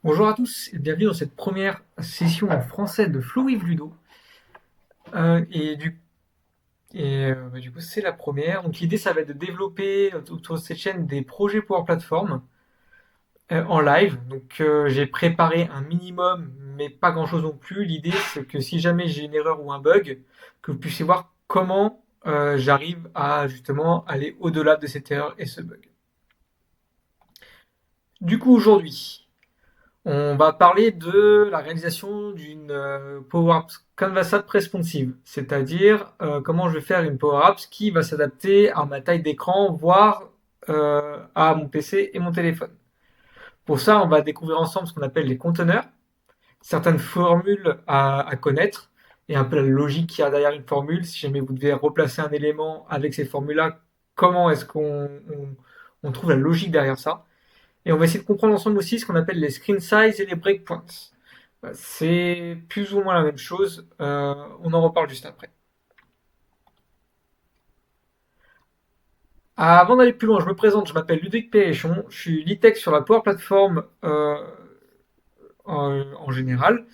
Bonjour à tous et bienvenue dans cette première session en français de Flow with Ludo. Et du coup, c'est la première. Donc, l'idée, ça va être de développer autour de cette chaîne des projets Power Platform en live. Donc, j'ai préparé un minimum, mais pas grand-chose non plus. L'idée, c'est que si jamais j'ai une erreur ou un bug, que vous puissiez voir comment j'arrive à justement aller au-delà de cette erreur et ce bug. Du coup, aujourd'hui, on va parler de la réalisation d'une Power Apps Canvas App responsive, c'est-à-dire comment je vais faire une Power Apps qui va s'adapter à ma taille d'écran, voire à mon PC et mon téléphone. Pour ça, on va découvrir ensemble ce qu'on appelle les conteneurs, certaines formules à connaître et un peu la logique qu'il y a derrière une formule. Si jamais vous devez replacer un élément avec ces formules-là, comment est-ce qu'on trouve la logique derrière ça? Et on va essayer de comprendre ensemble aussi ce qu'on appelle les screen size et les breakpoints. C'est plus ou moins la même chose. On en reparle juste après. Avant d'aller plus loin, je me présente, je m'appelle Ludovic Péréchon, je suis lead tech sur la Power Platform en général.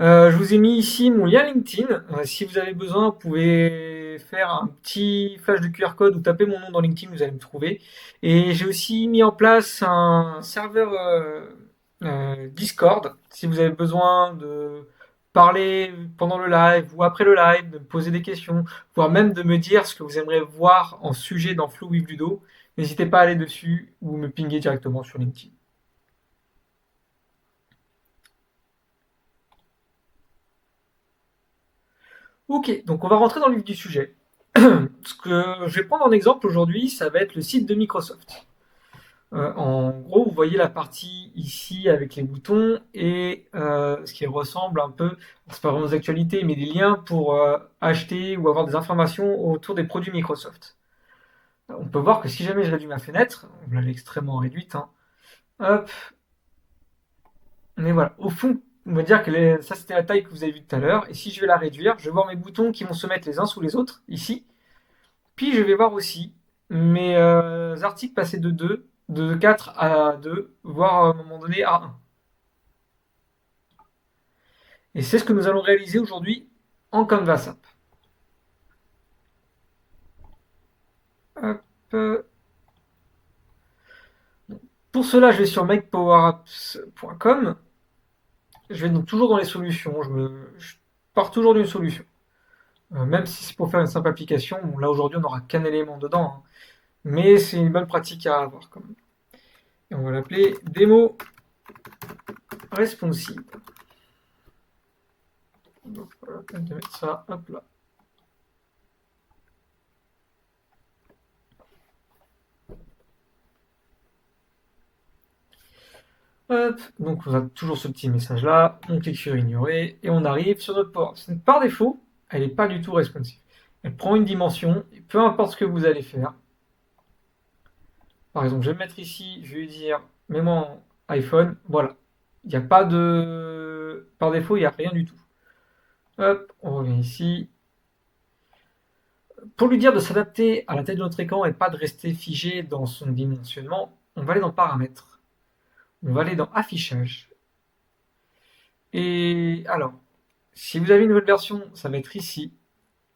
Je vous ai mis ici mon lien LinkedIn. Si vous avez besoin, vous pouvez faire un petit flash de QR code ou taper mon nom dans LinkedIn, vous allez me trouver. Et j'ai aussi mis en place un serveur Discord. Si vous avez besoin de parler pendant le live ou après le live, de me poser des questions, voire même de me dire ce que vous aimeriez voir en sujet dans Flow with Ludo, n'hésitez pas à aller dessus ou me pinguer directement sur LinkedIn. Ok, donc on va rentrer dans le vif du sujet. Ce que je vais prendre en exemple aujourd'hui, ça va être le site de Microsoft. En gros, vous voyez la partie ici avec les boutons et ce qui ressemble un peu, c'est pas vraiment des actualités, mais des liens pour acheter ou avoir des informations autour des produits Microsoft. On peut voir que si jamais je réduis ma fenêtre, on l'a extrêmement réduite, hein, hop, mais voilà, au fond, on va dire que ça c'était la taille que vous avez vue tout à l'heure, et si je vais la réduire, je vais voir mes boutons qui vont se mettre les uns sous les autres, ici, puis je vais voir aussi mes articles passer de 4 à 2, voire à un moment donné à 1. Et c'est ce que nous allons réaliser aujourd'hui en Canvas App. Hop. Pour cela, je vais sur makepowerapps.com. Je vais donc toujours dans les solutions. Je pars toujours d'une solution. Même si c'est pour faire une simple application, bon, là aujourd'hui on n'aura qu'un élément dedans, hein. Mais c'est une bonne pratique à avoir quand même. Et on va l'appeler démo responsive. Donc voilà, on va mettre ça, hop là. Hop, donc on a toujours ce petit message là, on clique sur ignorer et on arrive sur notre port. Par défaut, elle n'est pas du tout responsive. Elle prend une dimension, et peu importe ce que vous allez faire. Par exemple, je vais me mettre ici, je vais lui dire mets-moi en iPhone, voilà. Il n'y a pas de. Par défaut, il n'y a rien du tout. Hop, on revient ici. Pour lui dire de s'adapter à la taille de notre écran et pas de rester figé dans son dimensionnement, on va aller dans paramètres. On va aller dans affichage. Et alors, si vous avez une nouvelle version, ça va être ici.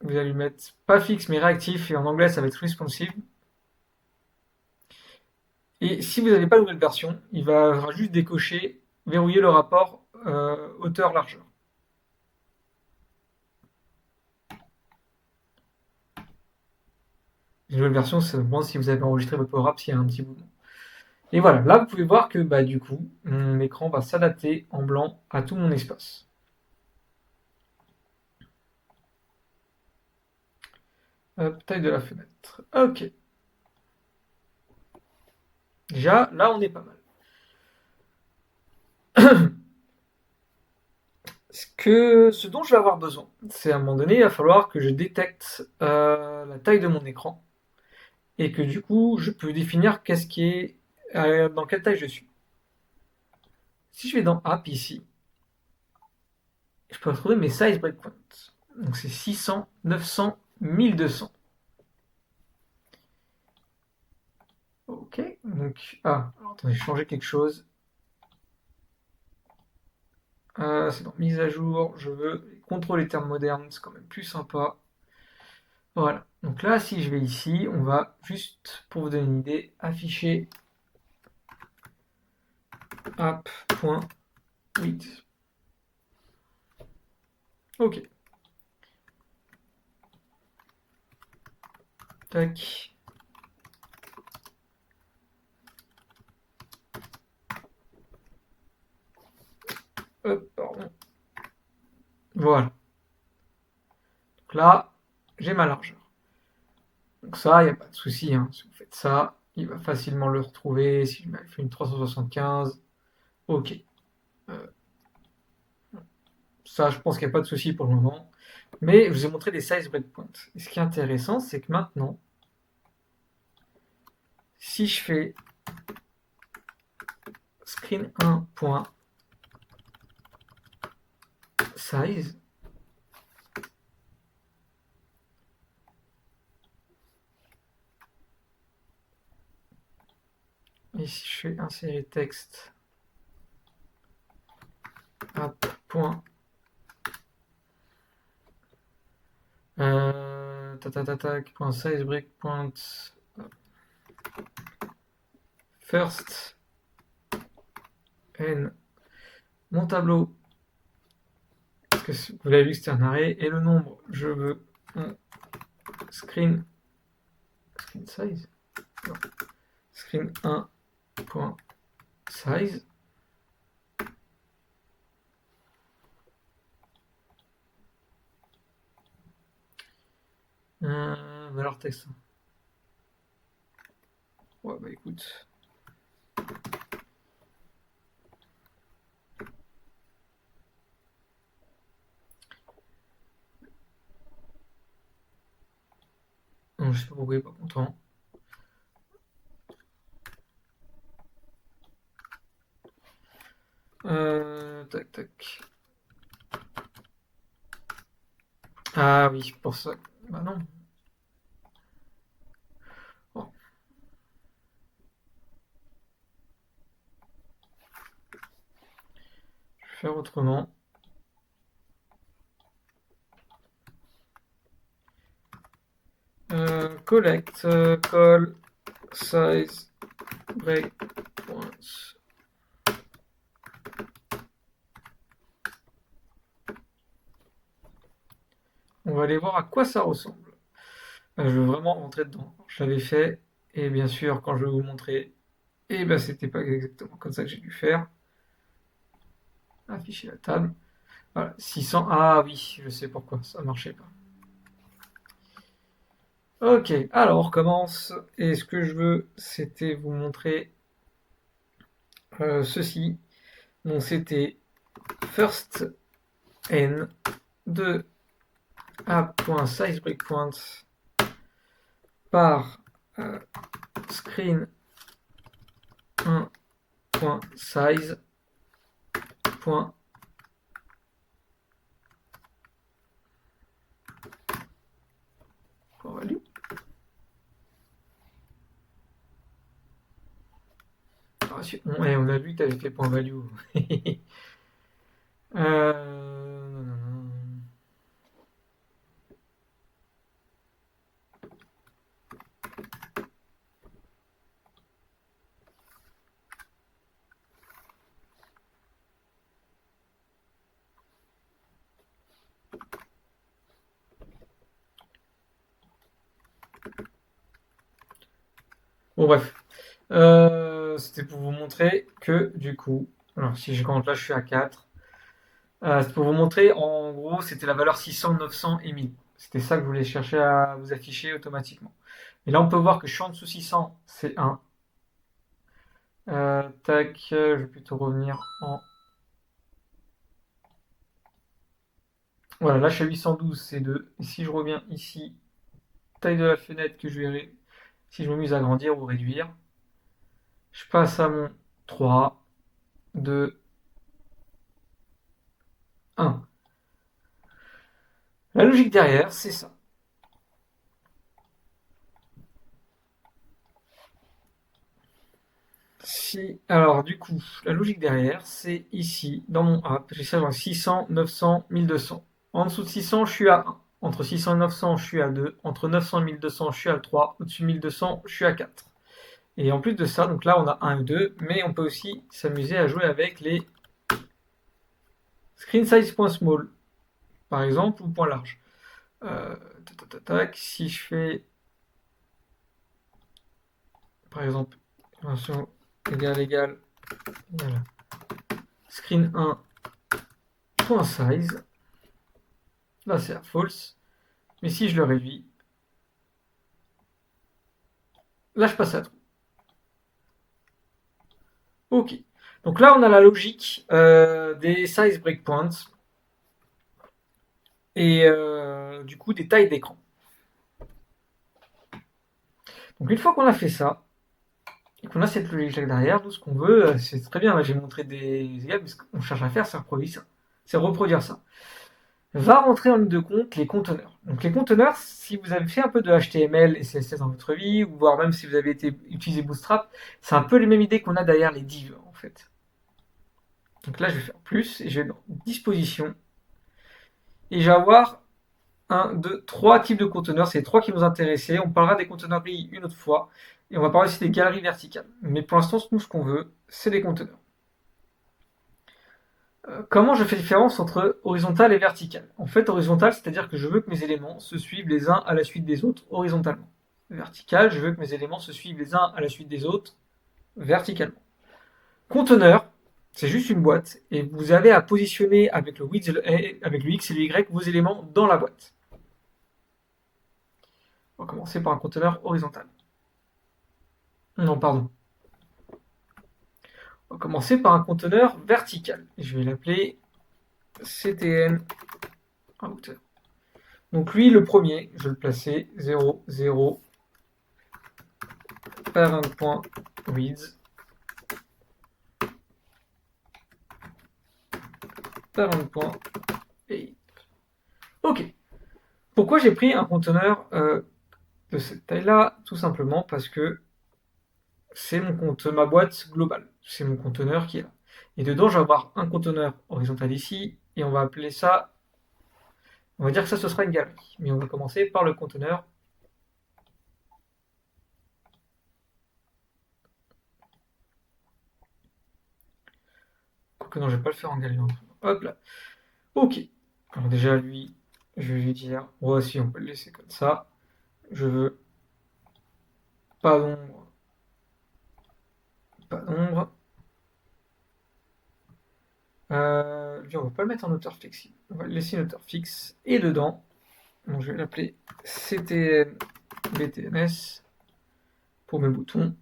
Vous allez mettre pas fixe mais réactif et en anglais ça va être responsive. Et si vous n'avez pas de nouvelle version, il va juste décocher, verrouiller le rapport hauteur-largeur. La nouvelle version, c'est bon si vous avez enregistré votre Power App s'il y a un petit mouvement. Et voilà, là vous pouvez voir que bah, du coup, mon écran va s'adapter en blanc à tout mon espace. Hop, taille de la fenêtre. Ok. Déjà, là on est pas mal. Ce dont je vais avoir besoin, c'est à un moment donné, il va falloir que je détecte la taille de mon écran et que du coup, je peux définir qu'est-ce qui est dans quelle taille je suis. Si je vais dans App ici, je peux retrouver mes size breakpoints. Donc c'est 600, 900, 1200. Ok, donc alors, attendez, j'ai changé quelque chose. C'est dans mise à jour, je veux contrôler les termes modernes, c'est quand même plus sympa. Voilà, donc là, si je vais ici, on va juste, pour vous donner une idée, afficher app.width. Ok. Tac. Hop, pardon. Voilà. Donc là, j'ai ma largeur. Donc ça, il n'y a pas de souci, hein. Si vous faites ça, il va facilement le retrouver. Si je fais une 375, ok. Euh, Ça, je pense qu'il n'y a pas de souci pour le moment. Mais je vous ai montré des size breakpoints. Et ce qui est intéressant, c'est que maintenant, si je fais screen1.size, et si je fais insérer texte app.size breakpoint first n mon tableau, parce que vous l'avez vu, c'était un arrêt, et le nombre, je veux un screen size, non, screen 1.size. Valeur texte. Ouais, bah écoute. Non, je sais pas pourquoi il est pas content. Tac, tac. Ah oui, pour ça. Bah non. Bon, je vais faire autrement. Collect, call, size, breakpoints. On va aller voir à quoi ça ressemble. Je veux vraiment rentrer dedans. Je l'avais fait, et bien sûr, quand je vais vous montrer, et ben c'était pas exactement comme ça que j'ai dû faire. Afficher la table. Voilà, 600. Ah oui, je sais pourquoi, ça marchait pas. Ok, alors on recommence. Et ce que je veux, c'était vous montrer ceci. Donc c'était first n de app.sizeBreakpoint par screen 1.size. Value. On a vu que tu avais fait point value. Bon bref, c'était pour vous montrer que du coup, alors si je compte là, je suis à 4. C'est pour vous montrer, en gros, c'était la valeur 600, 900 et 1000. C'était ça que je voulais chercher à vous afficher automatiquement. Et là, on peut voir que je suis en dessous 600, c'est 1. Tac, je vais plutôt revenir en... Voilà, là je suis à 812, c'est 2. Et si je reviens ici, taille de la fenêtre que je verrai, si je m'amuse à agrandir ou réduire, je passe à mon 3, 2, 1. La logique derrière, c'est ça. Alors, du coup, la logique derrière, c'est ici, dans mon app, j'ai ça dans 600, 900, 1200. En dessous de 600, je suis à 1. Entre 600 et 900, je suis à 2. Entre 900 et 1200, je suis à 3. Au-dessus de 1200, je suis à 4. Et en plus de ça, donc là, on a 1 et 2, mais on peut aussi s'amuser à jouer avec les screen size.small, par exemple, ou point large. Si je fais, par exemple, dimension égale, voilà, screen 1, point size, là c'est à false, mais si je le réduis, là je passe à true. Ok. Donc là on a la logique des size breakpoints et du coup des tailles d'écran. Donc une fois qu'on a fait ça, et qu'on a cette logique là derrière, tout ce qu'on veut, c'est très bien. Là j'ai montré des exemples, mais ce qu'on cherche à faire, c'est reproduire ça. C'est reproduire ça. Va rentrer en ligne de compte les conteneurs. Donc les conteneurs, si vous avez fait un peu de HTML et CSS dans votre vie, ou voire même si vous avez utilisé Bootstrap, c'est un peu les mêmes idées qu'on a derrière les divs en fait. Donc là je vais faire plus et je vais dans disposition et je vais avoir un, deux, trois types de conteneurs. C'est les trois qui nous intéressaient. On parlera des conteneurs gris une autre fois et on va parler aussi des galeries verticales. Mais pour l'instant, nous ce qu'on veut, c'est des conteneurs. Comment je fais la différence entre horizontal et vertical? En fait, horizontal, c'est-à-dire que je veux que mes éléments se suivent les uns à la suite des autres horizontalement. Vertical, je veux que mes éléments se suivent les uns à la suite des autres verticalement. Conteneur, c'est juste une boîte et vous avez à positionner avec le X et le Y vos éléments dans la boîte. On va commencer par un conteneur horizontal. Non, pardon. On va commencer par un conteneur vertical. Je vais l'appeler CTN router. Donc lui, le premier, je vais le placer 0, 0, parent.width, parent.height. Ok. Pourquoi j'ai pris un conteneur de cette taille-là? Tout simplement parce que c'est ma boîte globale. C'est mon conteneur qui est là. Et dedans, je vais avoir un conteneur horizontal ici, et on va appeler ça, on va dire que ça, ce sera une galerie. Mais on va commencer par le conteneur. Quoique non, je vais pas le faire en galerie. Hop là. Ok. Alors déjà, lui, je vais lui dire, voici, on peut le laisser comme ça. Je veux pas d'ombre, pas d'ombre. Lui, on va pas le mettre en hauteur flexible. On va le laisser une hauteur fixe. Et dedans, donc je vais l'appeler CTN BTNS pour mes boutons.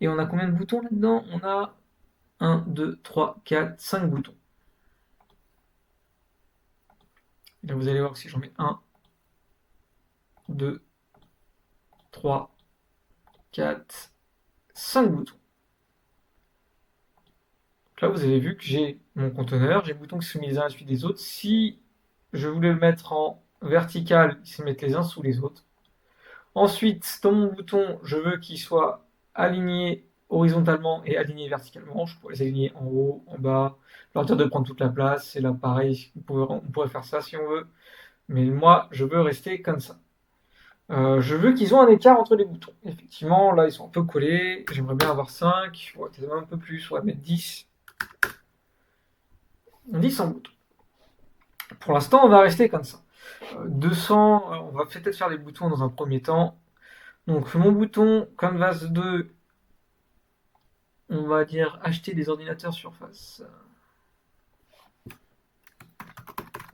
Et on a combien de boutons là-dedans? On a 1, 2, 3, 4, 5 boutons. Et là, vous allez voir que si j'en mets 1, 2, 3, 4, 5 boutons. Donc là, vous avez vu que j'ai mon conteneur, j'ai les boutons qui sont mis les uns à la suite des autres. Si je voulais le mettre en vertical, ils se mettent les uns sous les autres. Ensuite, dans mon bouton, je veux qu'il soit aligné horizontalement et aligné verticalement. Je pourrais les aligner en haut, en bas, leur dire de prendre toute la place. C'est là pareil, on pourrait faire ça si on veut. Mais moi, je veux rester comme ça. Je veux qu'ils ont un écart entre les boutons. Effectivement, là, ils sont un peu collés. J'aimerais bien avoir 5, peut-être un peu plus, on va mettre 10. 10 en boutons. Pour l'instant, on va rester comme ça. 200, on va peut-être faire les boutons dans un premier temps. Donc, mon bouton Canvas 2, on va dire acheter des ordinateurs Surface.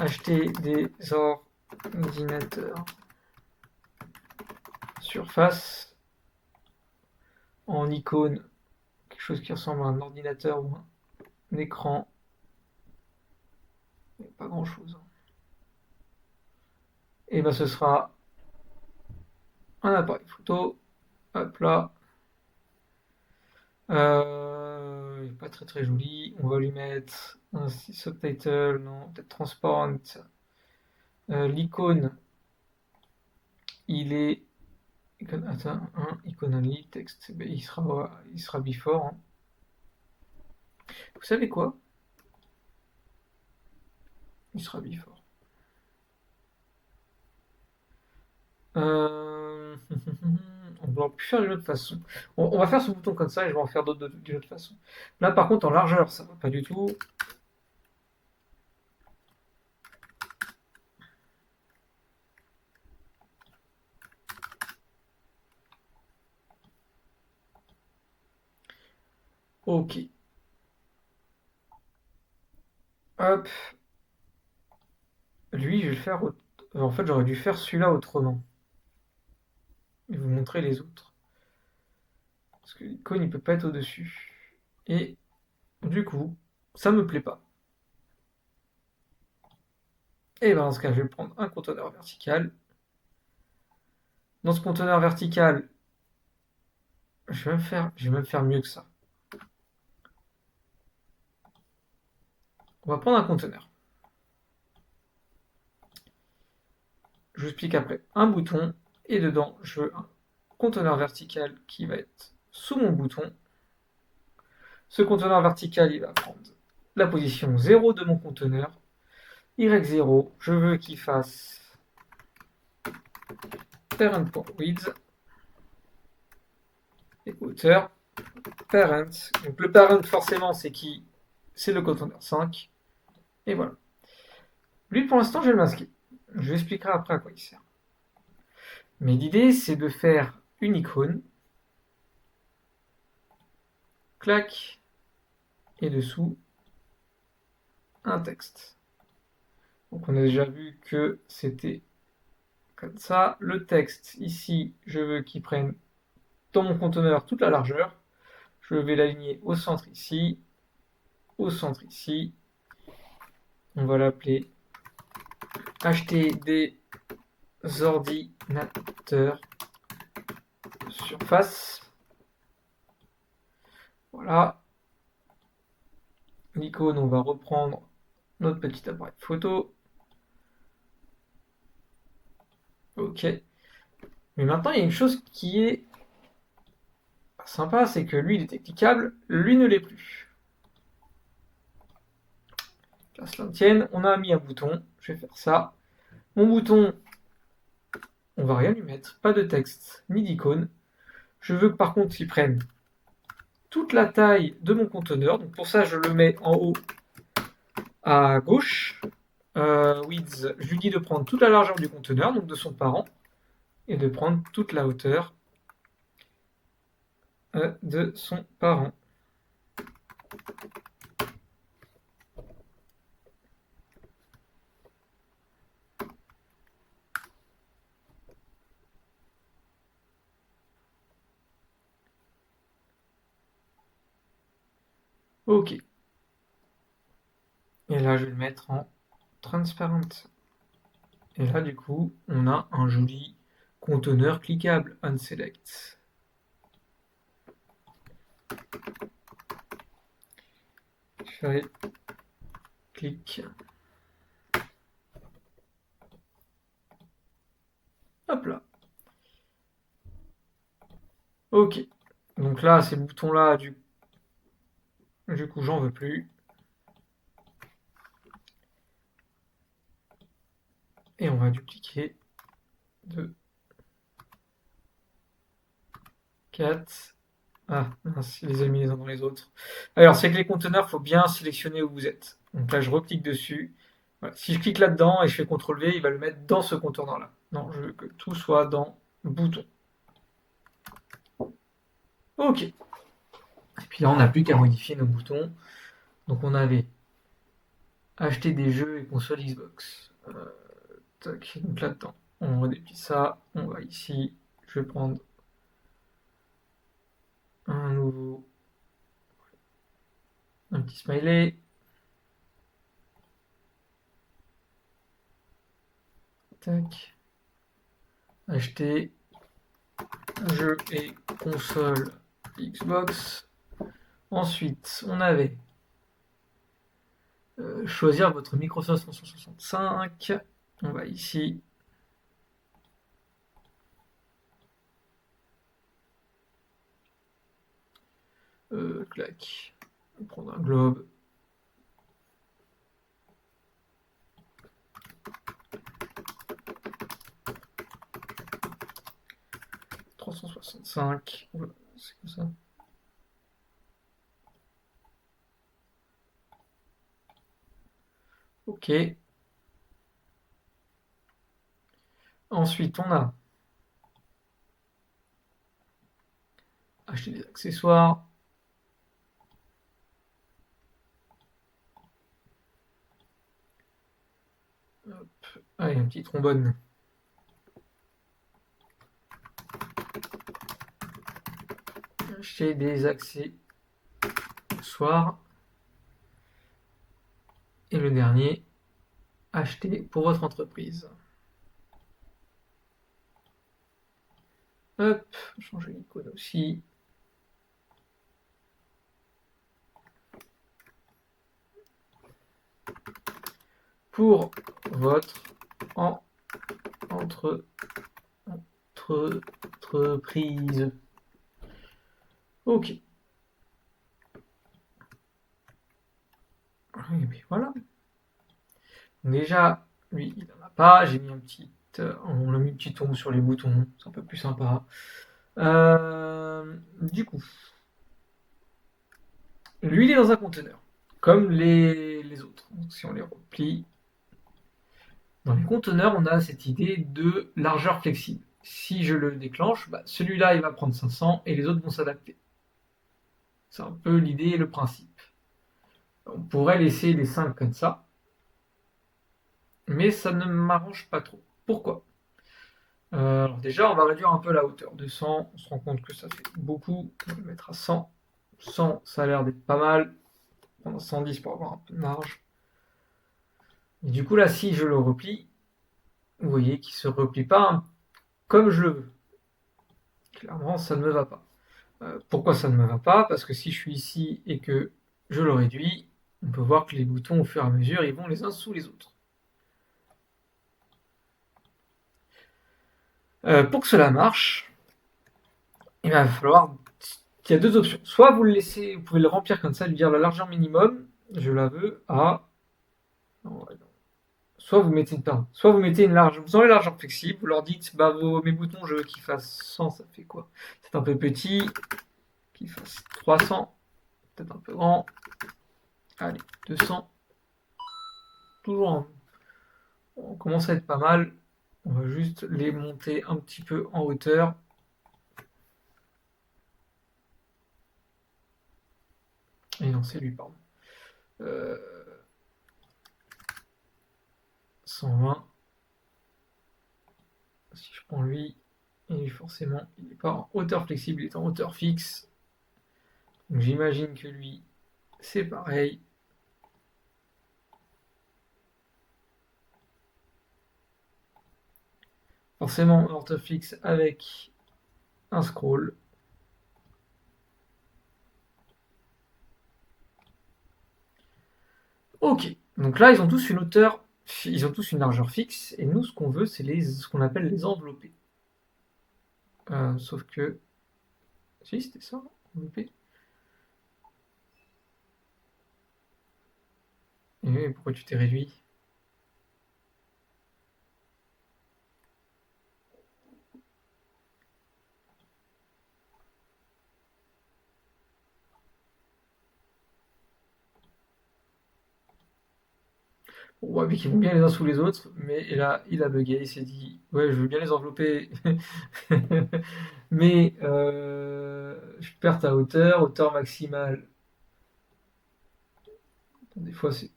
Acheter des ordinateurs Surface en icône, quelque chose qui ressemble à un ordinateur ou un écran. Mais pas grand chose. Et ben ce sera un appareil photo. Hop là. Pas très très joli. On va lui mettre un subtitle, non, peut-être transparent. L'icône, il est. Attends, icône only, texte, il sera before. Hein. Vous savez quoi? Il sera fort. On va plus faire d'une autre façon. On va faire ce bouton comme ça et je vais en faire d'autres d'une autre façon. Là, par contre, en largeur, ça va pas du tout. Ok. Hop. Lui, je vais le faire. En fait, j'aurais dû faire celui-là autrement. Et vous montrer les autres. Parce que l'icône, il peut pas être au-dessus. Et du coup, ça me plaît pas. Et ben dans ce cas, je vais prendre un conteneur vertical. Dans ce conteneur vertical, je vais même faire mieux que ça. On va prendre un conteneur. Je vous explique après. Un bouton, et dedans, je veux un conteneur vertical qui va être sous mon bouton. Ce conteneur vertical, il va prendre la position 0 de mon conteneur. Y0, je veux qu'il fasse parent.width et hauteur parent. Donc le parent, forcément, c'est qui? C'est le conteneur 5. Et voilà. Lui, pour l'instant, je vais le masquer. Je vous expliquerai après à quoi il sert. Mais l'idée, c'est de faire une icône. Clac. Et dessous, un texte. Donc on a déjà vu que c'était comme ça. Le texte, ici, je veux qu'il prenne dans mon conteneur toute la largeur. Je vais l'aligner au centre ici, au centre ici. On va l'appeler acheter des ordinateurs surface. Voilà. L'icône, on va reprendre notre petit appareil photo. Ok. Mais maintenant, il y a une chose qui est sympa, c'est que lui, il était cliquable, lui ne l'est plus. Qu'à cela tienne, on a mis un bouton, je vais faire ça. Mon bouton, on va rien lui mettre, pas de texte ni d'icône. Je veux que par contre il prenne toute la taille de mon conteneur. Donc pour ça, je le mets en haut à gauche. Width, je lui dis de prendre toute la largeur du conteneur, donc de son parent, et de prendre toute la hauteur de son parent. Ok. Et là, je vais le mettre en transparent. Et là, du coup, on a un joli conteneur cliquable, unselect. Je fais clic. Hop là. Ok. Donc là, ces boutons-là, du coup, j'en veux plus. Et on va dupliquer 2, 4. Ah, mince, il les a mis les uns dans les autres. Alors, c'est que les conteneurs, il faut bien sélectionner où vous êtes. Donc là, je reclique dessus. Voilà. Si je clique là-dedans et je fais CTRL V, il va le mettre dans ce conteneur-là. Non, je veux que tout soit dans bouton. Ok. Et puis là, on n'a plus qu'à modifier nos boutons. Donc on avait acheter des jeux et consoles Xbox. Tac, donc là-dedans, on redéplie ça. On va ici. Je vais prendre un petit smiley. Tac. Acheter jeux et consoles Xbox. Ensuite, on avait choisir votre Microsoft 365. On va ici. Clac. On va prendre un globe. 135. Voilà, c'est comme ça. Ok. Ensuite, on a acheter des accessoires. Hop. Allez, un petit trombone. Acheter des accessoires. Et le dernier, acheter pour votre entreprise. Hop, changer l'icône aussi. Pour votre entreprise. Ok. Et puis voilà. Déjà, lui, il n'en a pas. J'ai mis on a mis un petit ton sur les boutons. C'est un peu plus sympa. Du coup, lui, il est dans un conteneur, comme les autres. Donc, si on les replie, dans les conteneurs, on a cette idée de largeur flexible. Si je le déclenche, bah, celui-là, il va prendre 500 et les autres vont s'adapter. C'est un peu l'idée et le principe. On pourrait laisser les 5 comme ça, mais ça ne m'arrange pas trop. Pourquoi? Alors déjà, on va réduire un peu la hauteur. De 100, on se rend compte que ça fait beaucoup. On va le mettre à 100. 100, ça a l'air d'être pas mal. On a 110 pour avoir un peu de marge. Et du coup, là, si je le replie, vous voyez qu'il ne se replie pas comme je le veux. Clairement, ça ne me va pas. Pourquoi ça ne me va pas? Parce que si je suis ici et que je le réduis, on peut voir que les boutons, au fur et à mesure, ils vont les uns sous les autres. Pour que cela marche, il va falloir. Il y a deux options. Soit vous le laissez, vous pouvez le remplir comme ça, lui dire la largeur minimum, je la veux à. Soit vous mettez une large, vous enlevez la largeur flexible, vous leur dites, bah mes boutons, je veux qu'ils fassent 100, ça fait quoi? C'est un peu petit, qu'ils fassent 300, peut-être un peu grand. Allez, 200. Toujours on commence à être pas mal. On va juste les monter un petit peu en hauteur. Et non, c'est lui, pardon. 120. Si je prends lui, et forcément, il n'est pas en hauteur flexible, il est en hauteur fixe. Donc j'imagine que lui, c'est pareil. Forcément, en hauteur fixe avec un scroll. Ok, donc là, ils ont tous une largeur fixe, et nous, ce qu'on veut, c'est ce qu'on appelle les enveloppés. Sauf que, si, c'était ça, enveloppé. Et pourquoi tu t'es réduit? On voit qu'ils vont bien les uns sous les autres, mais là, il a bugué, il s'est dit, ouais, je veux bien les envelopper, mais je perds ta hauteur maximale. Des fois, c'est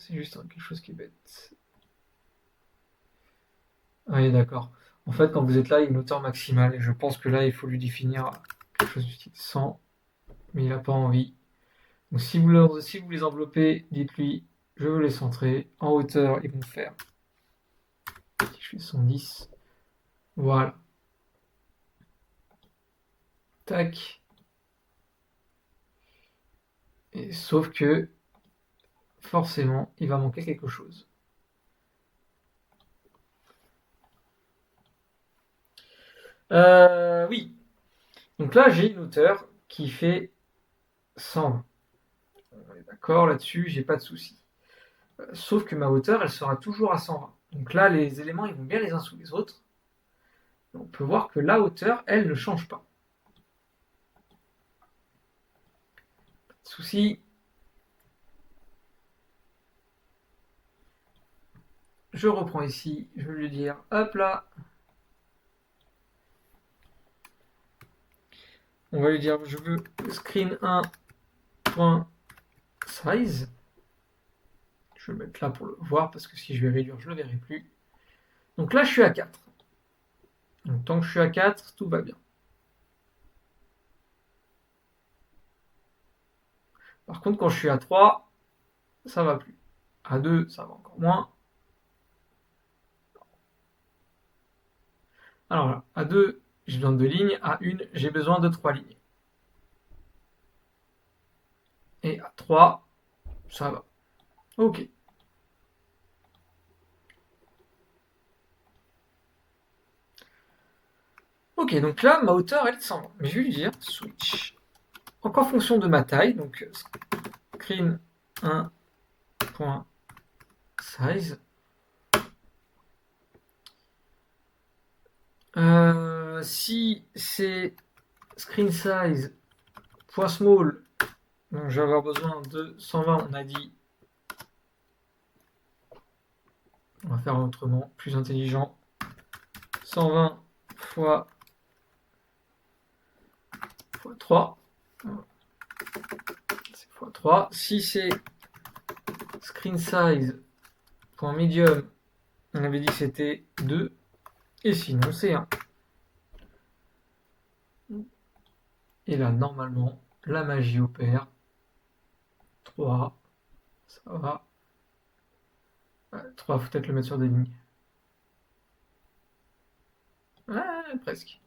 juste quelque chose qui est bête. Oui, d'accord. En fait, quand vous êtes là, il y a une hauteur maximale, et je pense que là, il faut lui définir quelque chose du style 100, mais il n'a pas envie. Donc, si vous les enveloppez, dites-lui, je veux les centrer. En hauteur, ils vont faire. Si je fais 110, voilà. Tac. Et sauf que, forcément, il va manquer quelque chose. Oui. Donc là, j'ai une hauteur qui fait 120. On est d'accord là-dessus, j'ai pas de souci. Sauf que ma hauteur, elle sera toujours à 120. Donc là, les éléments, ils vont bien les uns sous les autres. On peut voir que la hauteur, elle ne change pas. souci. Je reprends ici, je vais lui dire, hop là. On va lui dire, je veux screen1.size. Je vais le mettre là pour le voir, parce que si je vais réduire, je ne le verrai plus. Donc là, je suis à 4. Donc tant que je suis à 4, tout va bien. Par contre, quand je suis à 3, ça va plus. À 2, ça va encore moins. Alors là, à 2, j'ai besoin de 2 lignes. À 1, j'ai besoin de 3 lignes. Et à 3, ça va. Ok. Ok, donc là, ma hauteur, elle est de 120. Mais je vais lui dire switch. Donc en fonction de ma taille, donc screen 1.size. Si c'est screen size .small, donc je vais avoir besoin de 120, on a dit. On va faire autrement, plus intelligent. 120 fois 3. C'est fois 3. Si c'est screen size.medium, on avait dit que c'était 2. Et sinon, c'est 1. Et là, normalement, la magie opère. 3, ça va. 3, faut peut-être le mettre sur des lignes. Ouais, presque.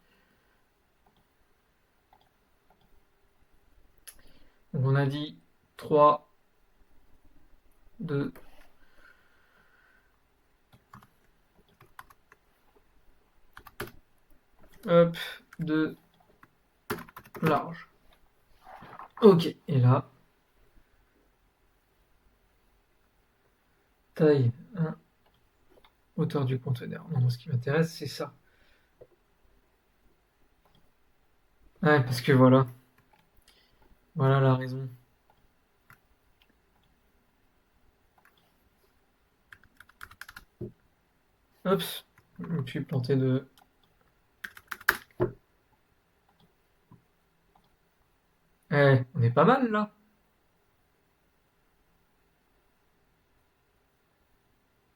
Donc on a dit 3, 2, hop, 2, large. Ok, et là, taille 1, hauteur du conteneur. Non, ce qui m'intéresse, c'est ça. Ouais, parce que voilà. Voilà la raison. Hop, je me suis planté de... Eh, on est pas mal là.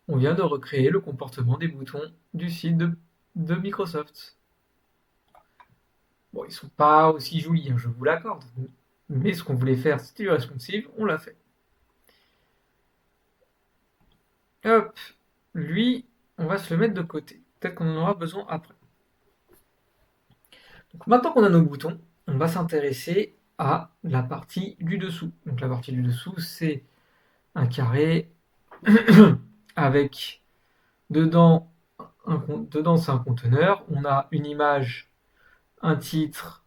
On vient de recréer le comportement des boutons du site de Microsoft. Bon, ils sont pas aussi jolis, hein, je vous l'accorde. Mais ce qu'on voulait faire, c'était du responsive, on l'a fait. Hop, lui, on va se le mettre de côté. Peut-être qu'on en aura besoin après. Donc maintenant qu'on a nos boutons, on va s'intéresser à la partie du dessous. Donc la partie du dessous, c'est un carré avec dedans, dedans c'est un conteneur. On a une image, un titre,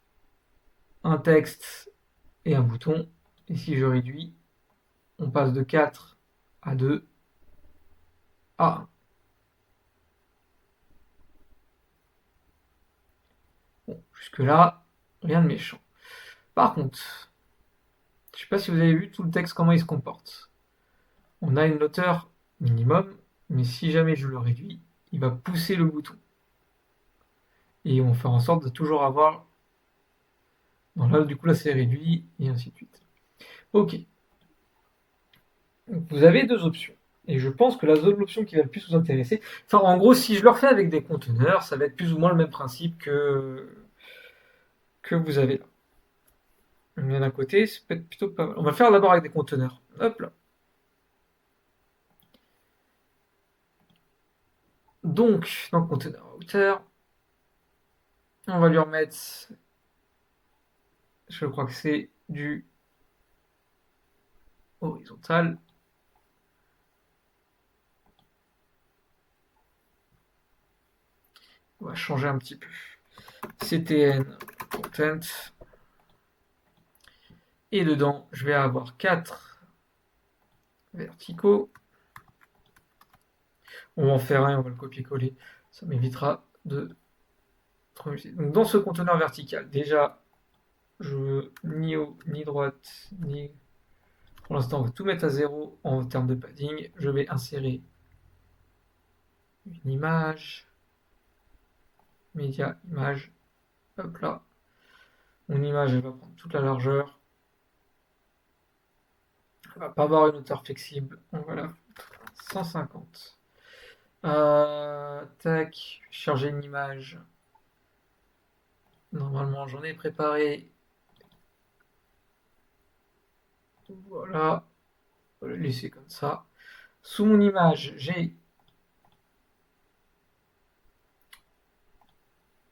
un texte et un bouton. Et si je réduis, on passe de 4 à 2 à 1. Bon, jusque-là, rien de méchant. Par contre, je ne sais pas si vous avez vu tout le texte, comment il se comporte. On a une hauteur minimum, mais si jamais je le réduis, il va pousser le bouton. Et on va faire en sorte de toujours avoir... Non, là, du coup, là, c'est réduit, et ainsi de suite. Ok. Donc, vous avez deux options. Et je pense que la seule option qui va le plus vous intéresser, enfin, en gros, si je le refais avec des conteneurs, ça va être plus ou moins le même principe que vous avez là. On vient d'un côté, c'est peut-être plutôt pas mal. On va le faire d'abord avec des conteneurs. Hop là. Donc, dans le conteneur à hauteur, on va lui remettre, je crois que c'est du horizontal. On va changer un petit peu. CTN content. Et dedans, je vais avoir 4 verticaux. On va en faire un, on va le copier-coller. Ça m'évitera de trop m'user. Donc dans ce conteneur vertical, déjà, je veux ni haut, ni droite, ni... Pour l'instant, on va tout mettre à 0 en termes de padding. Je vais insérer une image, média, image, hop là. Mon image, elle va prendre toute la largeur. Elle va pas avoir une hauteur flexible. On va la foutre à 150. Tac, charger une image. Normalement, j'en ai préparé. Voilà, on va le laisser comme ça. Sous mon image, j'ai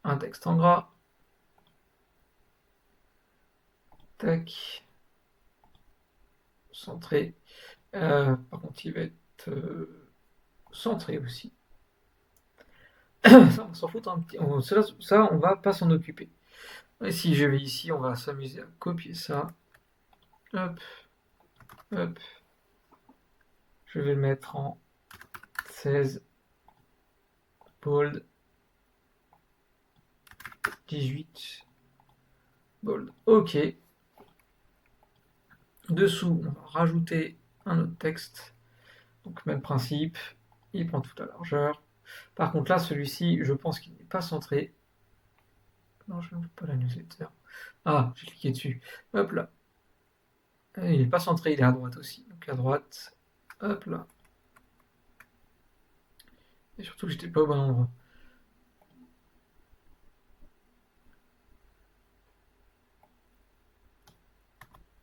un texte en gras. Tac, centré. Par contre, il va être centré aussi. Ça, on s'en fout un petit. Ça, on va pas s'en occuper. Et si je vais ici, on va s'amuser à copier ça. Hop, hop. Je vais le mettre en 16, bold, 18, bold. OK. Dessous, on va rajouter un autre texte. Donc même principe, il prend toute la largeur. Par contre là, celui-ci, je pense qu'il n'est pas centré. Non, je ne veux pas la newsletter. Ah, j'ai cliqué dessus. Hop là. Il n'est pas centré, il est à droite aussi. Donc à droite, hop là. Et surtout que j'étais pas au bon endroit.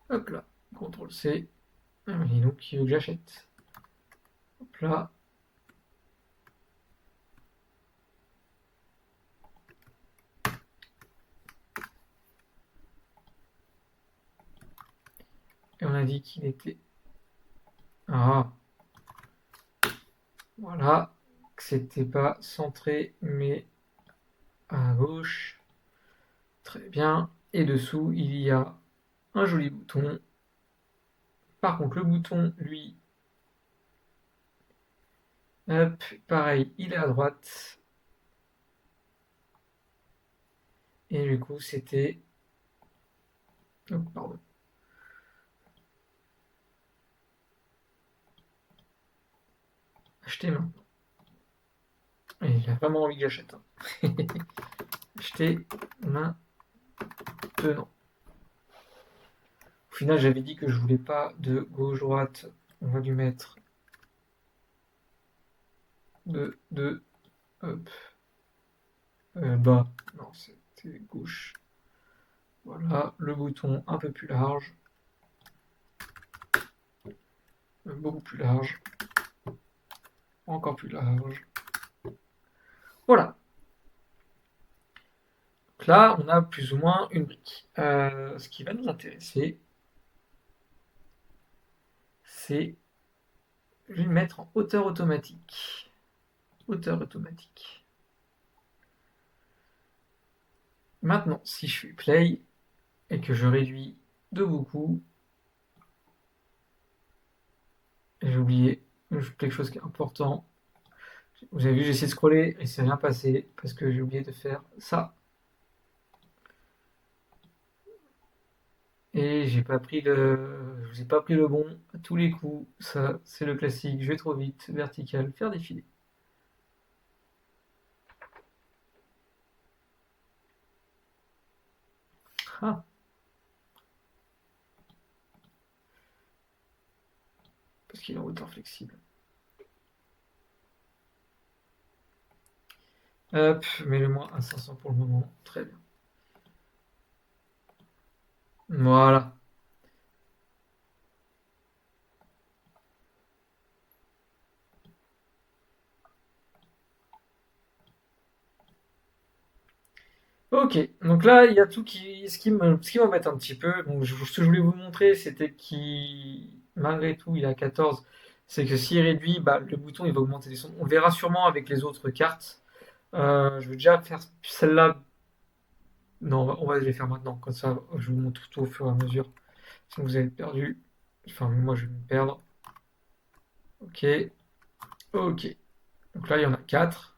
Hop là, CTRL C. Et donc il veut que j'achète. Hop là. Et on a dit qu'il était... Ah. Voilà. Que c'était pas centré, mais à gauche. Très bien. Et dessous, il y a un joli bouton. Par contre, le bouton, lui, hop, pareil, il est à droite. Et du coup, c'était... Oh, pardon. Acheter maintenant. Et il a vraiment envie que j'achète. Hein. Acheter maintenant. Au final, j'avais dit que je voulais pas de gauche-droite. On va lui mettre de hop, bas. Non, c'était gauche. Voilà, le bouton un peu plus large. Beaucoup plus large. Encore plus large. Voilà. Donc là, on a plus ou moins une brique. Ce qui va nous intéresser, c'est... Je vais le mettre en hauteur automatique. Hauteur automatique. Maintenant, si je fais play et que je réduis de beaucoup, j'ai oublié quelque chose qui est important. Vous avez vu, j'ai essayé de scroller et c'est rien passé parce que j'ai oublié de faire ça. Et j'ai pas pris le, je vous ai pas pris le bon à tous les coups. Ça, c'est le classique. Je vais trop vite, vertical, faire défiler. Ah, parce qu'il est en hauteur flexible. Hop, mets-le-moi à 500 pour le moment. Très bien. Voilà. Ok, donc là, il y a tout qui, ce qui m'embête un petit peu. Donc, ce que je voulais vous montrer, c'était qu'il, malgré tout, il est à 14. C'est que s'il réduit, bah, le bouton, il va augmenter les sons. On verra sûrement avec les autres cartes. Je vais déjà faire celle-là. Non, on va les faire maintenant. Comme ça, je vous montre tout au fur et à mesure. Sinon, vous allez être perdu. Enfin, moi, je vais me perdre. Ok, ok. Donc là, il y en a 4.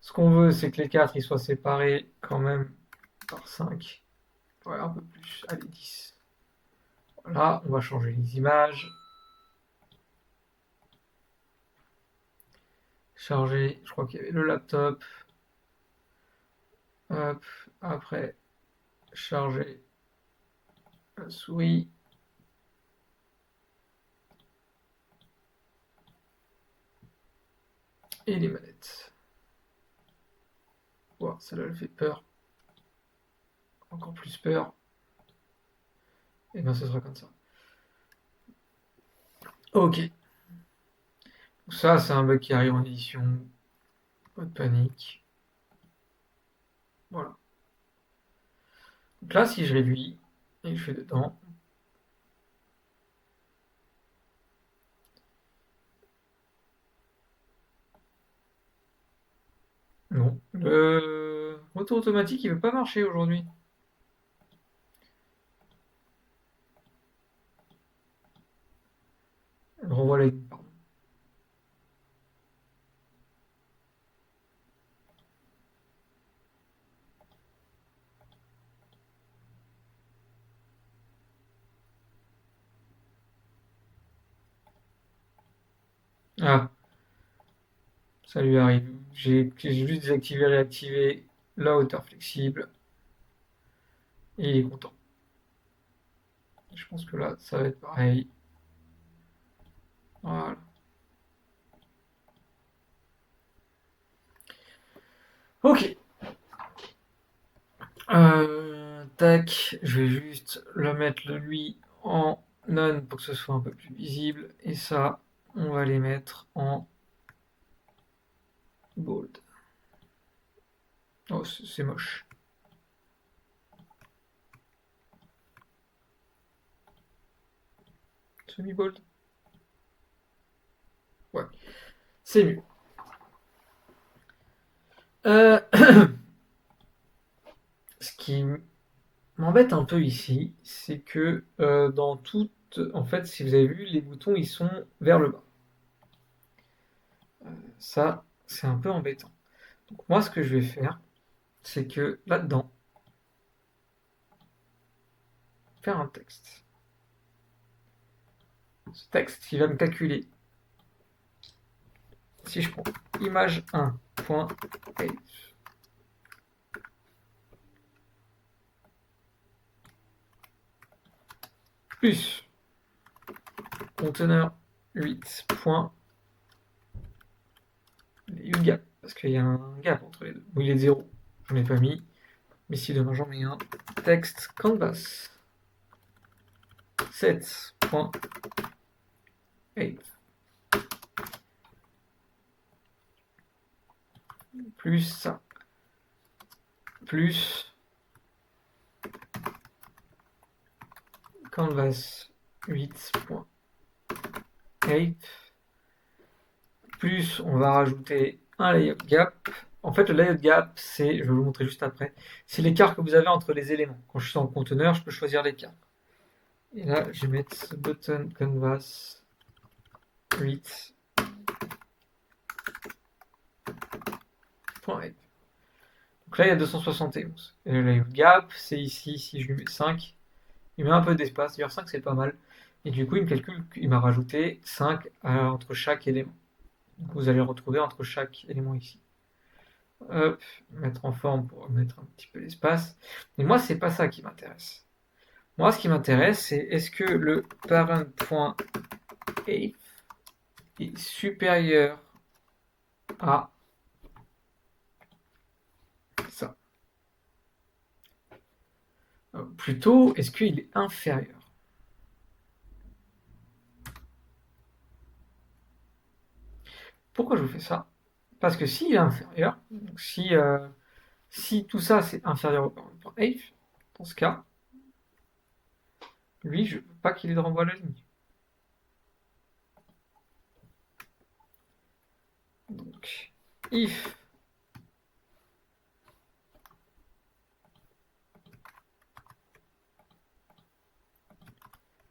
Ce qu'on veut, c'est que les 4 ils soient séparés quand même par 5. Ouais, un peu plus. Allez, 10. Voilà, on va changer les images. Charger, je crois qu'il y avait le laptop. Hop, après, charger la souris. Et les manettes. Wow, celle-là, elle fait peur. Encore plus peur. Et bien, ce sera comme ça. Ok. Ça, c'est un bug qui arrive en édition. Pas de panique. Voilà. Donc là, si je réduis et je fais dedans, non. Le retour automatique, il veut pas marcher aujourd'hui. Je renvoie la ligne, pardon. Ah, ça lui arrive. J'ai juste désactivé, réactivé la hauteur flexible. Et il est content. Je pense que là, ça va être pareil. Voilà. Ok. Tac, je vais juste le mettre lui en none pour que ce soit un peu plus visible. Et ça, on va les mettre en bold. Oh, c'est moche. Semi-bold. Ouais, c'est mieux. Euh, ce qui m'embête un peu ici, c'est que dans toutes, en fait, si vous avez vu, les boutons ils sont vers le bas. Ça, c'est un peu embêtant. Donc moi, ce que je vais faire, c'est que là-dedans, faire un texte. Ce texte, il va me calculer. Si je prends image 1.age plus conteneur 8. Gap, parce qu'il y a un gap entre les deux. Bon, il est 0, j'en ai pas mis. Mais si demain j'en mets un, texte canvas 7.8 plus ça plus canvas 8.8 plus on va rajouter un layout gap. En fait, le layout gap, c'est, je vais vous le montrer juste après, c'est l'écart que vous avez entre les éléments. Quand je suis en conteneur, je peux choisir l'écart. Et là, je vais mettre button canvas 8. Donc là, il y a 271. Et le layout gap, c'est ici, si je lui mets 5, il met un peu d'espace. D'ailleurs, 5, c'est pas mal. Et du coup, il me calcule, il m'a rajouté 5 entre chaque élément. Donc vous allez le retrouver entre chaque élément ici. Hop, mettre en forme pour mettre un petit peu d'espace. Mais moi, c'est pas ça qui m'intéresse. Moi, ce qui m'intéresse, c'est est-ce que le parent.age est supérieur à ça. Plutôt, est-ce qu'il est inférieur? Pourquoi je vous fais ça? Parce que s'il est inférieur, donc si tout ça c'est inférieur au parent.age, dans ce cas, lui, je ne veux pas qu'il ait de renvoi à la ligne. Donc, if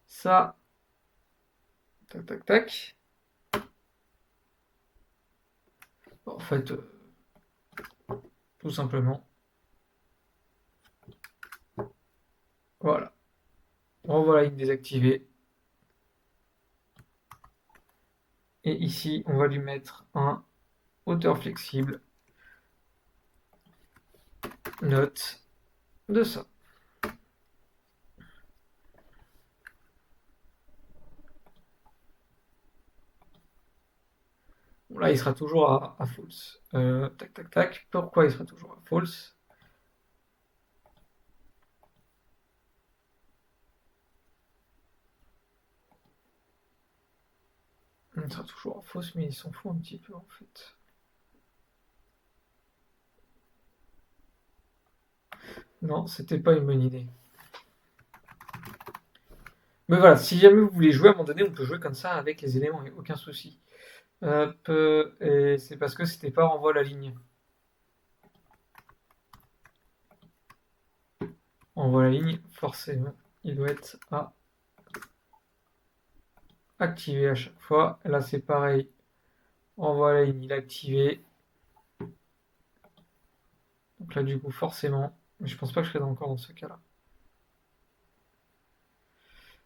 ça, tac, tac, tac. En fait, tout simplement, Voilà. Renvoie ligne désactivée. Et ici, on va lui mettre un hauteur flexible. Note de ça. Bon, là, il sera toujours à false. Tac, tac, tac. Pourquoi il sera toujours à false? Il sera toujours à fausse, mais il s'en fout un petit peu en fait. Non, c'était pas une bonne idée. Mais voilà, si jamais vous voulez jouer à un moment donné, on peut jouer comme ça avec les éléments, il n'y a aucun souci. Hop, et c'est parce que c'était pas renvoi la ligne. Renvoi la ligne, forcément, il doit être à activer à chaque fois. Là, c'est pareil. Renvoi la ligne, il est activé. Donc là, du coup, forcément. Mais je pense pas que je serai encore dans ce cas-là.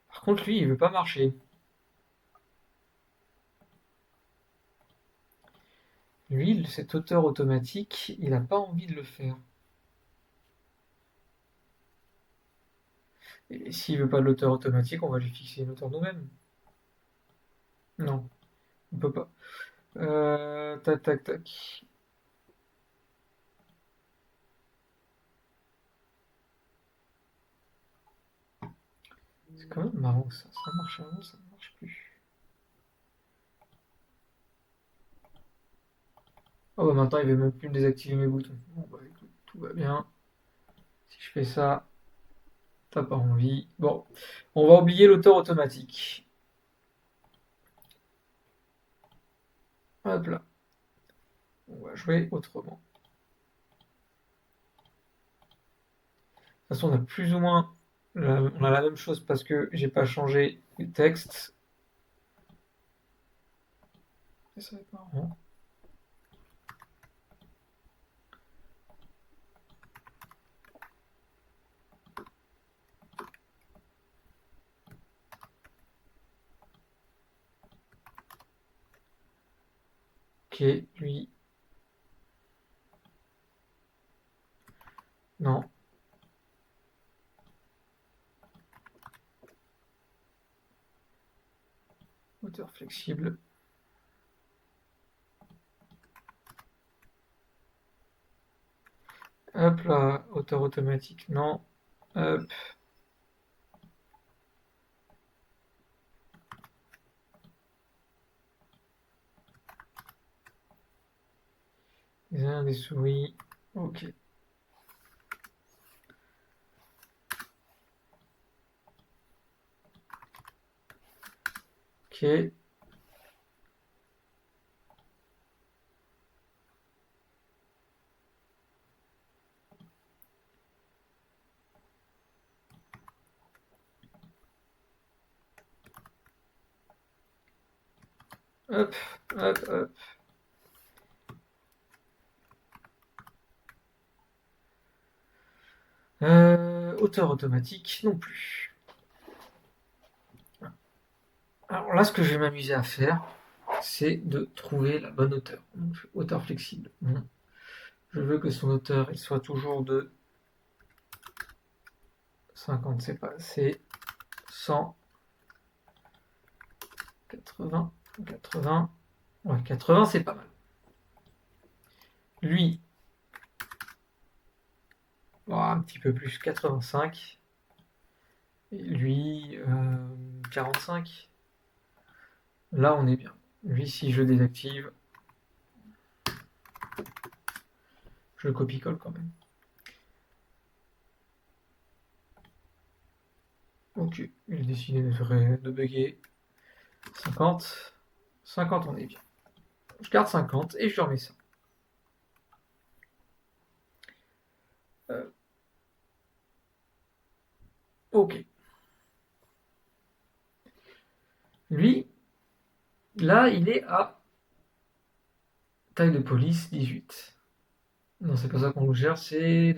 Par contre, lui, il veut pas marcher. Lui, cet auteur automatique, il n'a pas envie de le faire. Et s'il veut pas de l'auteur automatique, on va lui fixer une hauteur nous-mêmes. Non, on peut pas. Tac, tac, tac. C'est quand même marrant ça. Ça marche avant, ça ne marche plus. Oh bah maintenant il veut même plus me désactiver mes boutons. Bon bah écoute, tout va bien. Si je fais ça, t'as pas envie. Bon, on va oublier l'auteur automatique. Hop là. On va jouer autrement. De toute façon, on a plus ou moins on a la même chose parce que j'ai pas changé le texte. Et ça va être marrant. Ok, lui. Non. Hauteur flexible. Hop là, hauteur automatique. Non. Hop. Des souris. Ok. Ok. Hop, hop, hop. Hauteur automatique non plus. Alors là, ce que je vais m'amuser à faire, c'est de trouver la bonne hauteur. Donc, hauteur flexible. Bon. Je veux que son hauteur il soit toujours de 50, c'est pas assez. 100, 80, 80. Ouais, 80, c'est pas mal. Lui, oh, un petit peu plus, 85. Et lui, 45. Là, on est bien. Lui, si je désactive, je le copie-colle quand même. Ok, il a décidé de bugger. 50. 50, on est bien. Je garde 50 et je remets ça. Ok. Lui, là, il est à taille de police 18. Non, c'est pas ça qu'on gère, c'est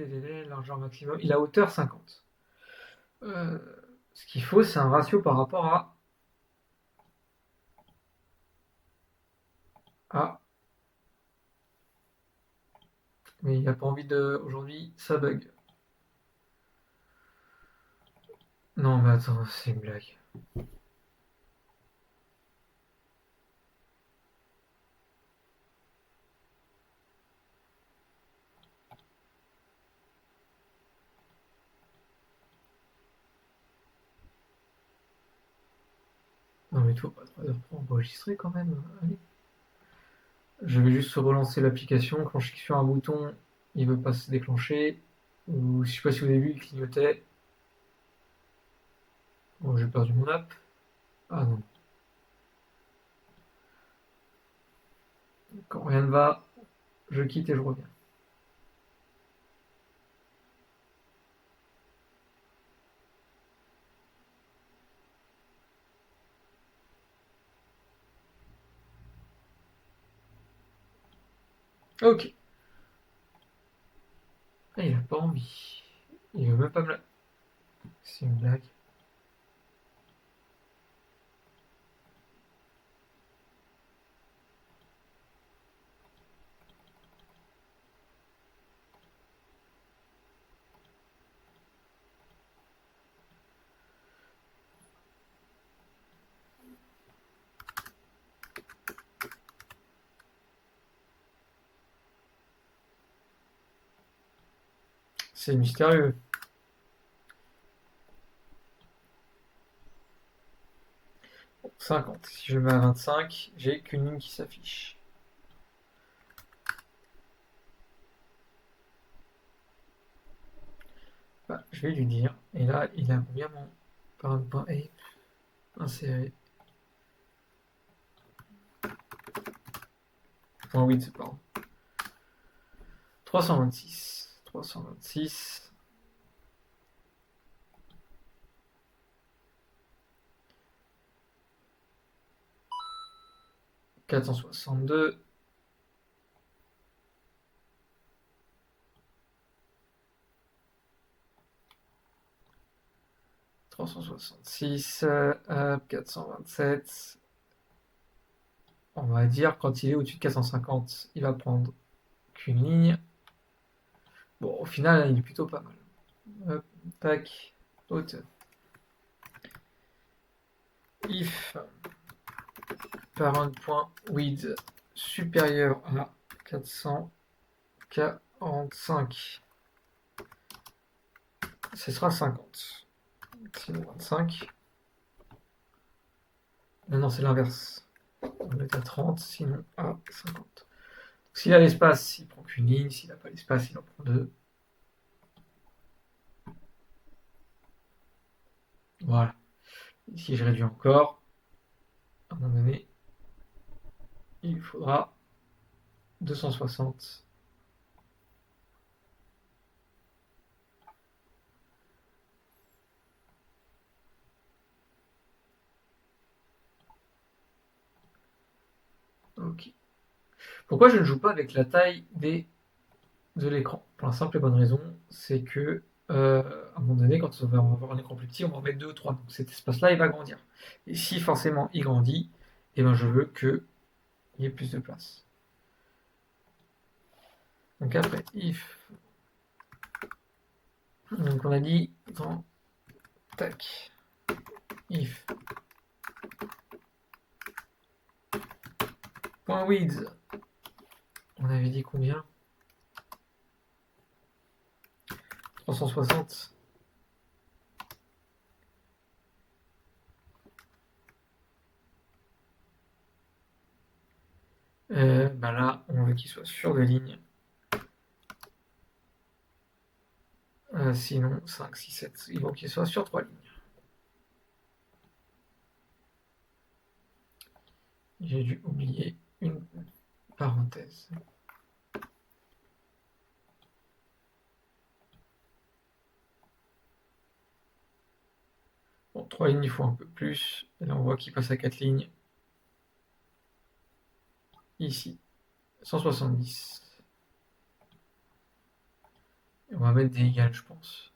largeur maximum. Il a hauteur 50. Euh, Ce qu'il faut, c'est un ratio par rapport à. Mais il n'a pas envie de. Aujourd'hui, ça bug. Non, mais attends, c'est une blague. Non, mais il faut pas 3 heures pour enregistrer quand même. Allez. Je vais juste relancer l'application. Quand je clique sur un bouton, il ne veut pas se déclencher. Ou je sais pas si au début il clignotait. Bon, j'ai perdu mon app. Ah non. Quand rien ne va, je quitte et je reviens. Ok. Ah, il a pas envie. Il veut même pas me la. C'est une blague. C'est mystérieux. 50. Si je le mets à 25, j'ai qu'une ligne qui s'affiche. Bah, je vais lui dire. Et là, il a bien mon parent.ape inséré. Point width, pardon. 326. 326. 462. 366. 427. On va dire quand il est au-dessus de 450, il va prendre qu'une ligne. Bon, au final, il est plutôt pas mal. Hop, tac, hauteur. If parent.width supérieur à 445, ce sera 50. Sinon 25. Non, c'est l'inverse. On va mettre à 30, sinon à 50. S'il a l'espace, il prend qu'une ligne. S'il n'a pas l'espace, il en prend deux. Voilà. Si je réduis encore, à un moment donné, il faudra 260. Ok. Pourquoi je ne joue pas avec la taille de l'écran? Pour la simple et bonne raison, c'est que à un moment donné, quand on va avoir un écran plus petit, on va en mettre deux ou trois. Donc cet espace-là, il va grandir. Et si forcément il grandit, eh ben je veux qu'il y ait plus de place. Donc après, if. Donc on a dit dans tac. If. Point width. On avait dit combien? 360. Bah là, on veut qu'il soit sur deux lignes. Sinon, 5, 6, 7. Il faut qu'il soit sur trois lignes. J'ai dû oublier une parenthèse. Bon, 3 lignes, il faut un peu plus. Et là, on voit qu'il passe à 4 lignes. Ici, 170. Et on va mettre des égales, je pense.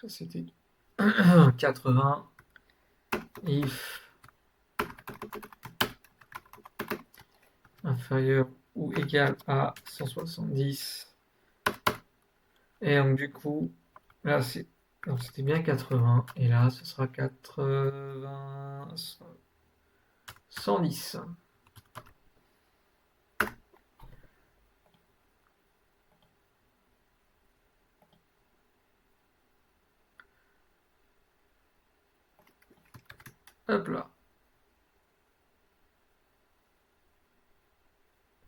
Ça, c'était 80. If inférieur ou égal à 170. Et donc du coup, là c'était bien 80. Et là, ce sera 80, 110. Hop là.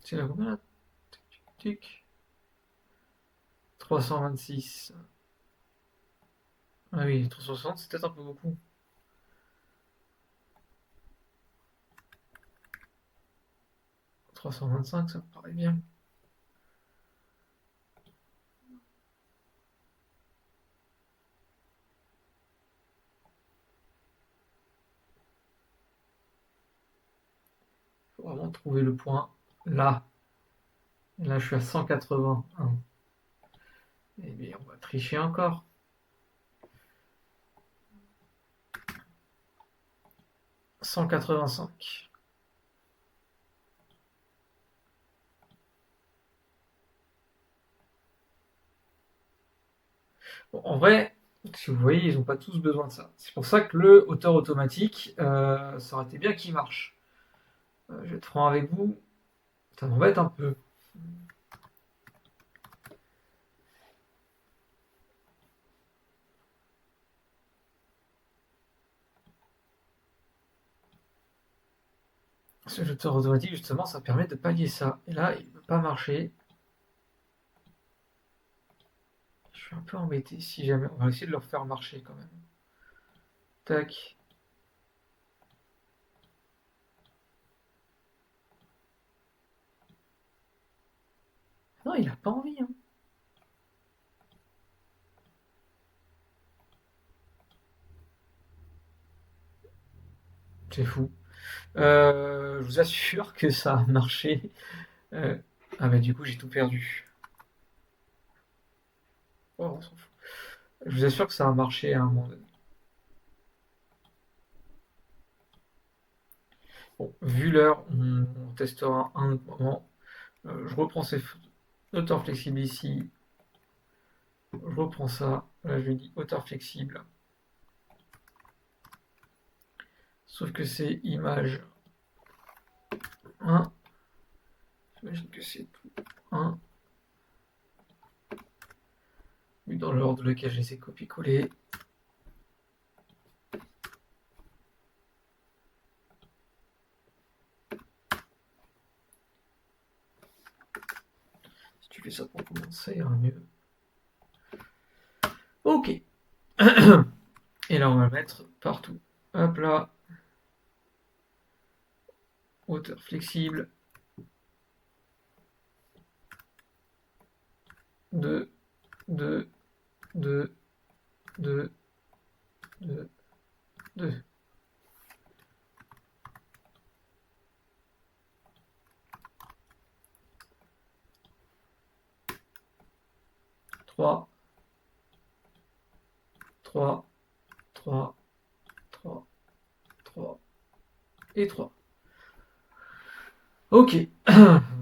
C'est là combien là? Tic. 326. Ah oui, 360, c'est peut-être un peu beaucoup. 325, ça me paraît bien. Faut vraiment trouver le point là. Et là, je suis à 181. Eh bien, on va tricher encore. 185. Bon, en vrai, si vous voyez, ils n'ont pas tous besoin de ça. C'est pour ça que le hauteur automatique, ça aurait été bien qu'il marche. Je vais être franc avec vous, ça m'embête un peu. Ce hauteur automatique, justement, ça permet de pallier ça. Et là, il ne peut pas marcher. Je suis un peu embêté. Si jamais, on va essayer de le refaire marcher quand même. Tac. Non, il a pas envie, hein. C'est fou. Je vous assure que ça a marché. Ah bah du coup, j'ai tout perdu. Oh, on s'en fout. Je vous assure que ça a marché à un moment donné. Bon, vu l'heure, on testera un autre moment. Je reprends ces hauteurs flexibles ici. Je reprends ça. Là, je lui dis hauteur flexible. Sauf que c'est image 1. J'imagine que c'est tout 1. Vu dans l'ordre de lequel je les ai copié-collés. Si tu fais ça pour commencer, ça ira mieux. Ok. Et là, on va le mettre partout. Hop là. Hauteur flexible. 2, 2, 2, 2, 2, 2. 3, 3, 3, 3, 3 et 3. Ok.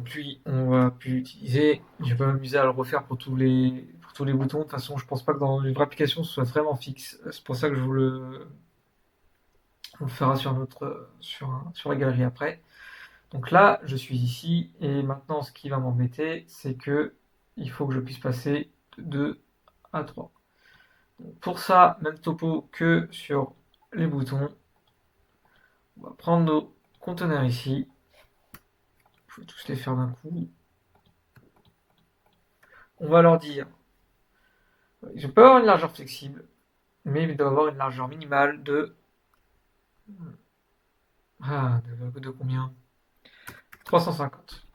Puis on va plus l'utiliser. Je vais pas m'amuser à le refaire pour tous les boutons. De toute façon, je pense pas que dans une vraie application ce soit vraiment fixe. C'est pour ça que on le fera sur la galerie après. Donc là, je suis ici et maintenant ce qui va m'embêter, c'est que il faut que je puisse passer de 2 à 3. Donc pour ça, même topo que sur les boutons. On va prendre nos conteneurs ici. Il faut tous les faire d'un coup. On va leur dire, je peux avoir une largeur flexible, mais il doit avoir une largeur minimale de... de combien? 350.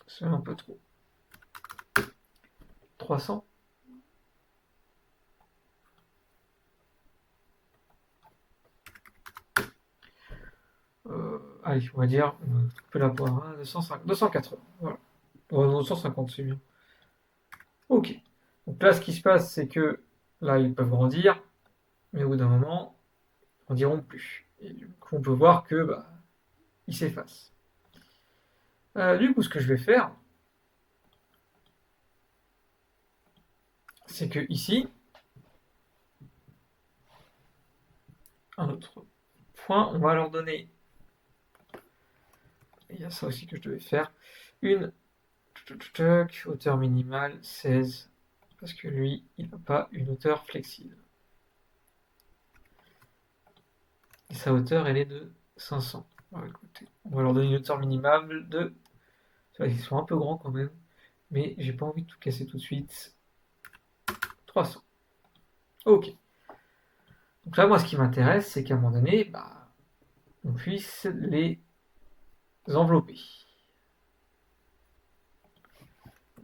C'est un peu trop. 300. Allez, on va dire, on va couper la poire, hein, 280. Voilà. 250, c'est bien. Ok. Donc là, ce qui se passe, c'est que Là, ils peuvent grandir, mais au bout d'un moment, ils grandiront plus. Et du coup, on peut voir que bah, ils s'effacent. Du coup, ce que je vais faire, c'est que ici, un autre point, on va leur donner, il y a ça aussi que je devais faire, une hauteur minimale 16, parce que lui, il n'a pas une hauteur flexible. Et sa hauteur, elle est de 500. Alors, écoutez, on va leur donner une hauteur minimale de... Ils sont un peu grands quand même, mais j'ai pas envie de tout casser tout de suite. 300. Ok. Donc là, moi, ce qui m'intéresse, c'est qu'à un moment donné, bah, on puisse les envelopper.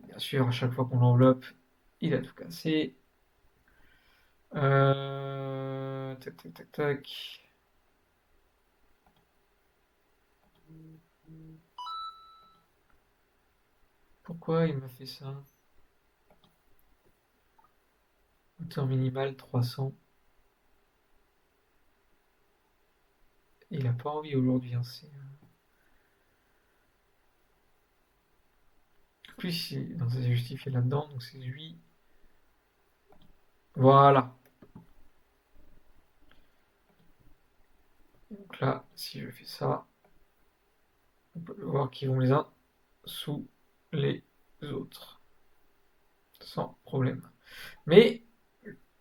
Bien sûr, à chaque fois qu'on l'enveloppe, il a tout cassé. Tac, tac, tac, tac. Pourquoi il m'a fait ça? Hauteur minimale 300. Il a pas envie aujourd'hui. Hein, En plus, non, c'est justifié là-dedans, donc c'est lui. Voilà. Donc là, si je fais ça, on peut voir qu'ils vont les uns sous les autres. Sans problème. Mais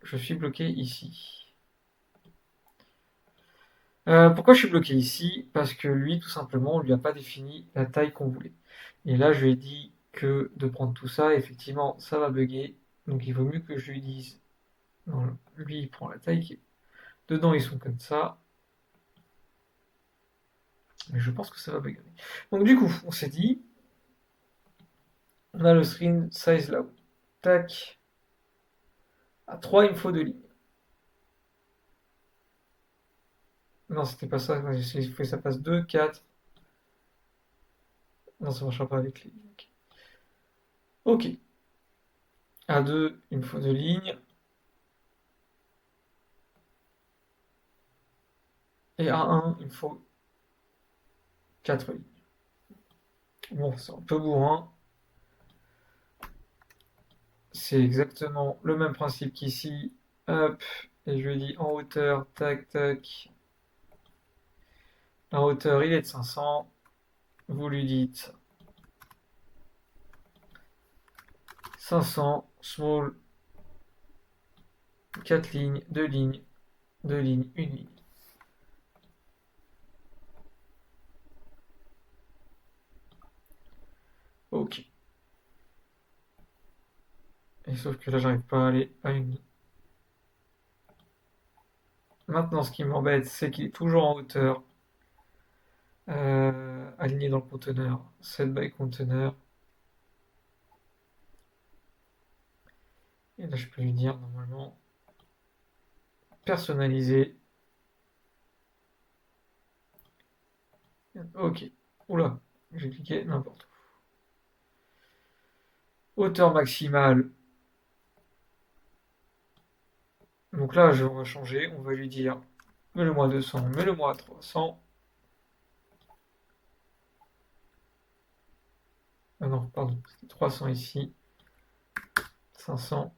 je suis bloqué ici. Pourquoi je suis bloqué ici? Parce que lui, tout simplement, on lui a pas défini la taille qu'on voulait. Et là, je lui ai dit que de prendre tout ça, effectivement, ça va bugger. Donc il vaut mieux que je lui dise, non, lui, il prend la taille qui est... Dedans, ils sont comme ça. Mais je pense que ça va bugger. Donc du coup, on s'est dit, on a le string size là. Tac. À 3, il me faut 2 lignes. Non, c'était pas ça. Il faut que ça passe 2, 4. Non, ça marchera pas avec les lignes. Ok. À 2, il me faut 2 lignes. Et à 1, il me faut 4 lignes. Bon, c'est un peu bourrin. C'est exactement le même principe qu'ici. Hop. Et je lui dis en hauteur, tac, tac. La hauteur, il est de 500. Vous lui dites 500, small, 4 lignes, 2 lignes, 2 lignes, 1 ligne. Ok. Et sauf que là, j'arrive pas à aller à 1 ligne. Maintenant, ce qui m'embête, c'est qu'il est toujours en hauteur, aligné dans le conteneur, set by conteneur. Et là, je peux lui dire normalement personnaliser. Ok. Oula, j'ai cliqué n'importe où. Hauteur maximale. Donc là, on va changer. On va lui dire mets-le-moi à 200, mets-le-moi à 300. Ah non, pardon, c'était 300 ici. 500.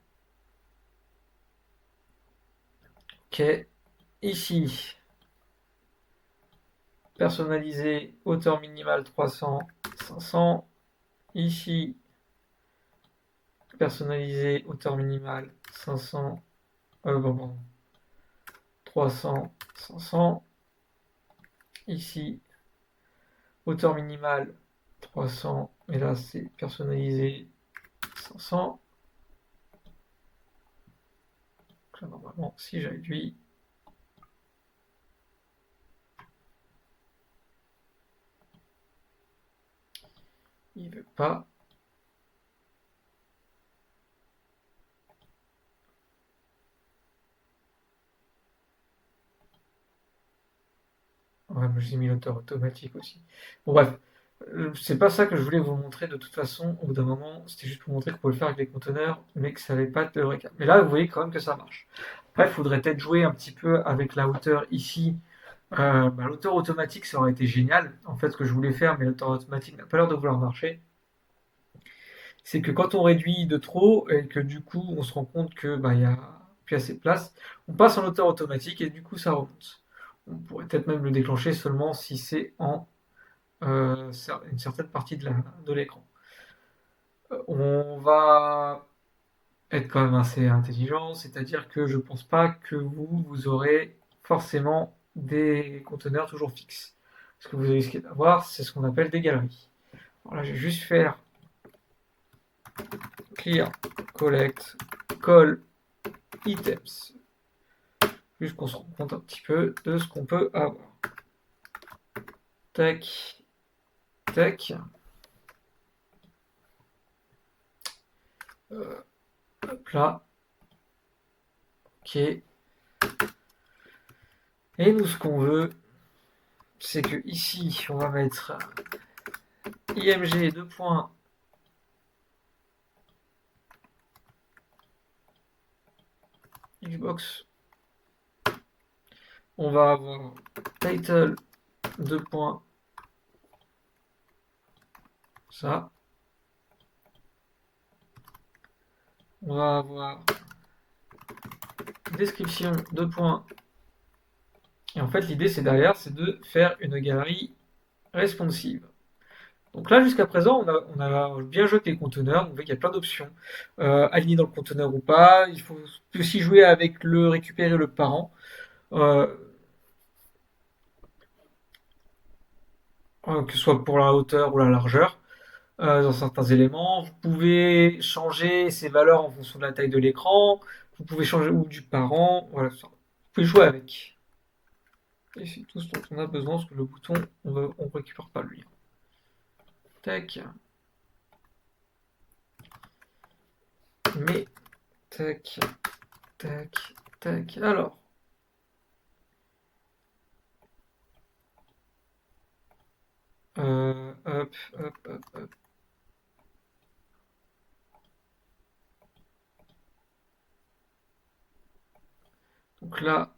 Ok. Ici, personnaliser, hauteur minimale 300, 500. Ici, personnaliser, hauteur minimale 500. Bon, 300, 500. Ici, hauteur minimale 300. Et là, c'est personnalisé 500. Donc là, normalement, si j'appuie, il veut pas. Ouais, mais j'ai mis l'auteur automatique aussi. Bon, bref. C'est pas ça que je voulais vous montrer de toute façon. Au bout d'un moment, c'était juste pour montrer qu'on pouvait le faire avec les conteneurs, mais que ça n'avait pas de récap. Mais là, vous voyez quand même que ça marche. Après, il faudrait peut-être jouer un petit peu avec la hauteur ici. L'auteur automatique, ça aurait été génial. En fait, ce que je voulais faire, mais l'auteur automatique n'a pas l'air de vouloir marcher, c'est que quand on réduit de trop et que du coup, on se rend compte que il y a plus assez de place, on passe en hauteur automatique et du coup, ça remonte. On pourrait peut-être même le déclencher seulement si c'est en une certaine partie de l'écran. On va être quand même assez intelligent, c'est-à-dire que je pense pas que vous aurez forcément des conteneurs toujours fixes. Ce que vous risquez d'avoir, c'est ce qu'on appelle des galeries. Alors là, je vais juste faire clear, collect, call, items, juste qu'on se rende compte un petit peu de ce qu'on peut avoir. Tac, tac. Hop là. Ok. Et nous, ce qu'on veut, c'est que ici, on va mettre img 2 points Xbox. On va avoir title 2 points ça. On va avoir description 2 points. Et en fait, l'idée, c'est derrière, c'est de faire une galerie responsive. Donc là, jusqu'à présent, on a bien joué avec les conteneurs. Donc, vous voyez qu'il y a plein d'options. Aligner dans le conteneur ou pas. Il faut aussi jouer avec le récupérer le parent. Euh, que ce soit pour la hauteur ou la largeur. Dans certains éléments. Vous pouvez changer ces valeurs en fonction de la taille de l'écran. Vous pouvez changer ou du parent. Voilà, vous pouvez jouer avec. Et c'est tout ce dont on a besoin parce que le bouton, on récupère pas le lien. Tac. Mais, tac, tac, tac. Alors, hop, hop, hop, hop. Donc là,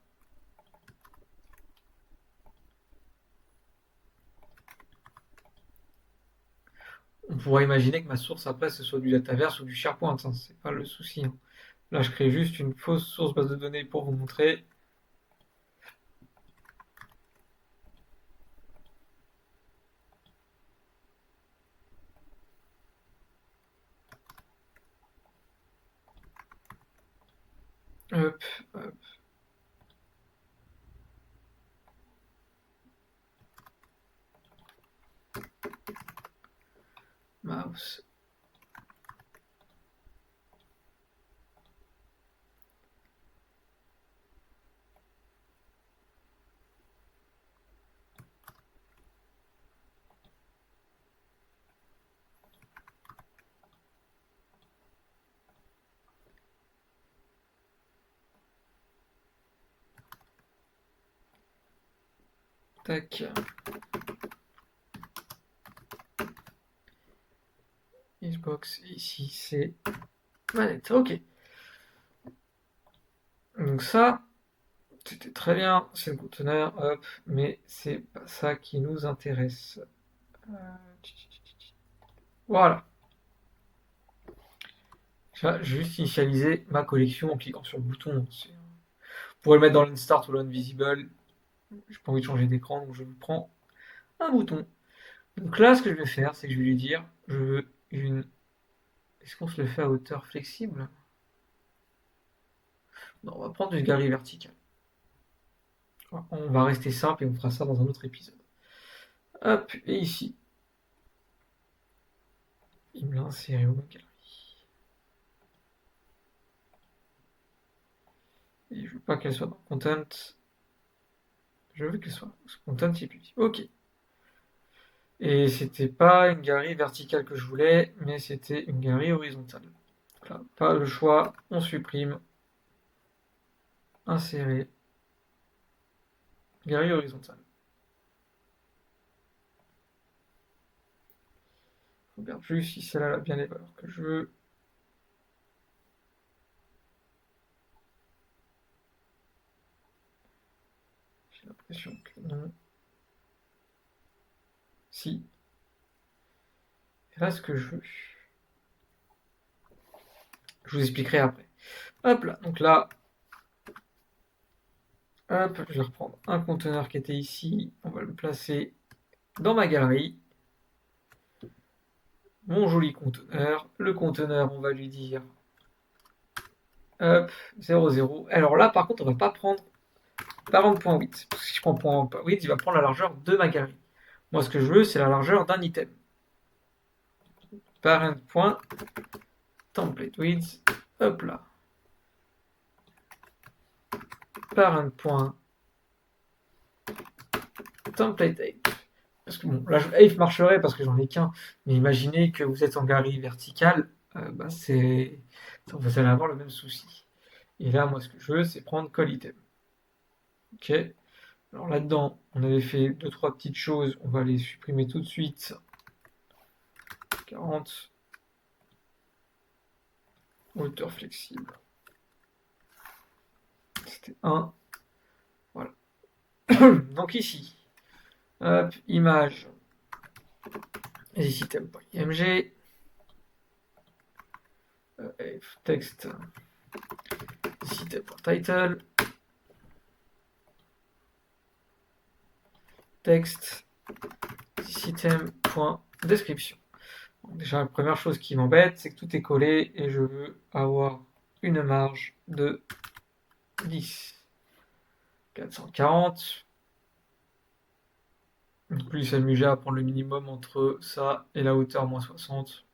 on pourrait imaginer que ma source après ce soit du Dataverse ou du SharePoint, hein, c'est pas le souci, hein. Là, je crée juste une fausse source base de données pour vous montrer. Hop, hop, mouse. Tac. Xbox, ici c'est manette. Ok. Donc ça, c'était très bien, c'est le conteneur, hop, mais c'est pas ça qui nous intéresse. Voilà. Là, je vais juste initialiser ma collection en cliquant sur le bouton. Vous pourrez le mettre dans l'Instart ou l'Invisible. J'ai pas envie de changer d'écran, donc je prends un bouton. Donc là, ce que je vais faire, c'est que je vais lui dire, je veux une... Est-ce qu'on se le fait à hauteur flexible? Non, on va prendre une galerie verticale. On va rester simple et on fera ça dans un autre épisode. Hop, et ici, il me l'a inséré au galerie. Et je veux pas qu'elle soit dans Content. Je veux qu'elle soit dans Content et puis OK. Et c'était pas une galerie verticale que je voulais, mais c'était une galerie horizontale. Donc là, pas le choix, on supprime, insérer, galerie horizontale. Je regarde juste si celle-là a bien les valeurs que je veux. J'ai l'impression que non. Si. Et là, ce que je veux. Je vous expliquerai après. Hop là, donc là, hop, je vais reprendre un conteneur qui était ici. On va le placer dans ma galerie. Mon joli conteneur. Le conteneur, on va lui dire hop, 0, 0. Alors là, par contre, on va pas prendre parent.width. Parce que si je prends .width, il va prendre la largeur de ma galerie. Moi, ce que je veux, c'est la largeur d'un item. Parent.TemplateWidth. Hop là. Parent.TemplateApe. Parce que bon, là, Ape marcherait parce que j'en ai qu'un. Mais imaginez que vous êtes en galerie verticale. Bah, vous allez avoir le même souci. Et là, moi, ce que je veux, c'est prendre call-item. Ok. Alors là-dedans, on avait fait 2-3 petites choses. On va les supprimer tout de suite. 40. Hauteur flexible. C'était 1. Voilà. Donc ici, hop, image, item.img, texte, item.title, texte, item.description. Déjà, la première chose qui m'embête, c'est que tout est collé et je veux avoir une marge de 10. 440. Donc lui s'amuser à prendre le minimum entre ça et la hauteur moins 60.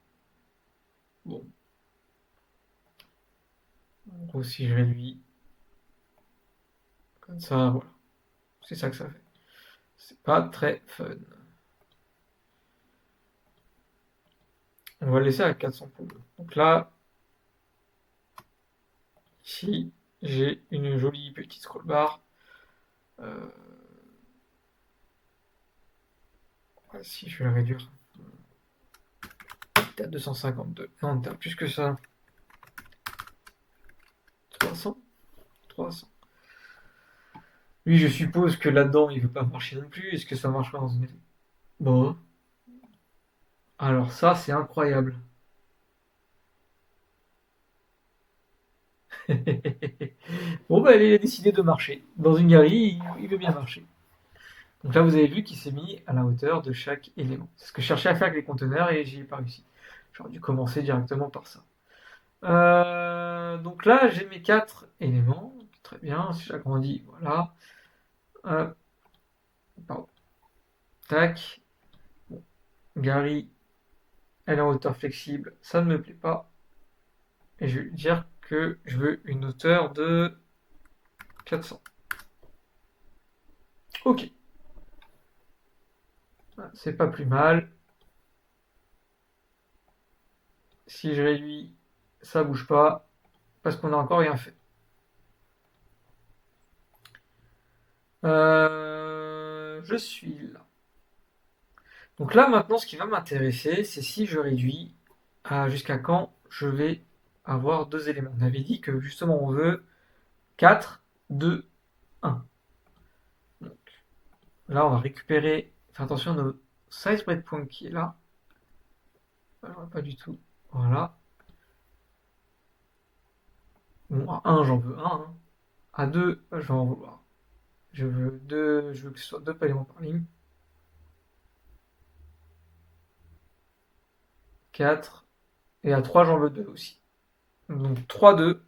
Bon. En gros, si je réduis comme ça, voilà. C'est ça que ça fait. C'est pas très fun. On va le laisser à 400 poules. Donc là, ici, j'ai une jolie petite scroll bar. Si je vais la réduire. T'es à 252. Non, t'as plus que ça. 300. 300. Lui, je suppose que là-dedans, il veut pas marcher non plus. Est-ce que ça marche pas dans une... Bon. Alors ça, c'est incroyable. Bon, bah, il a décidé de marcher. Dans une galerie, il veut bien marcher. Donc là, vous avez vu qu'il s'est mis à la hauteur de chaque élément. C'est ce que je cherchais à faire avec les conteneurs et j'y ai pas réussi. J'aurais dû commencer directement par ça. Donc là, j'ai mes 4 éléments. Très bien, si j'agrandis, voilà. Pardon. Tac. Bon. Gary, elle est en hauteur flexible, ça ne me plaît pas. Et je vais lui dire que je veux une hauteur de 400. Ok. C'est pas plus mal. Si je réduis, ça bouge pas. Parce qu'on n'a encore rien fait. Je suis là. Donc là, maintenant, ce qui va m'intéresser, c'est si je réduis jusqu'à quand je vais avoir deux éléments. On avait dit que justement, on veut 4, 2, 1. Donc là, on va récupérer, faire attention à notre size breakpoint qui est là. Alors, pas du tout. Voilà. Bon, à 1, j'en veux 1. Hein. À 2, je vais en vouloir. Je veux que ce soit 2 éléments par ligne. 4. Et à 3, j'en veux 2 aussi. Donc 3, 2.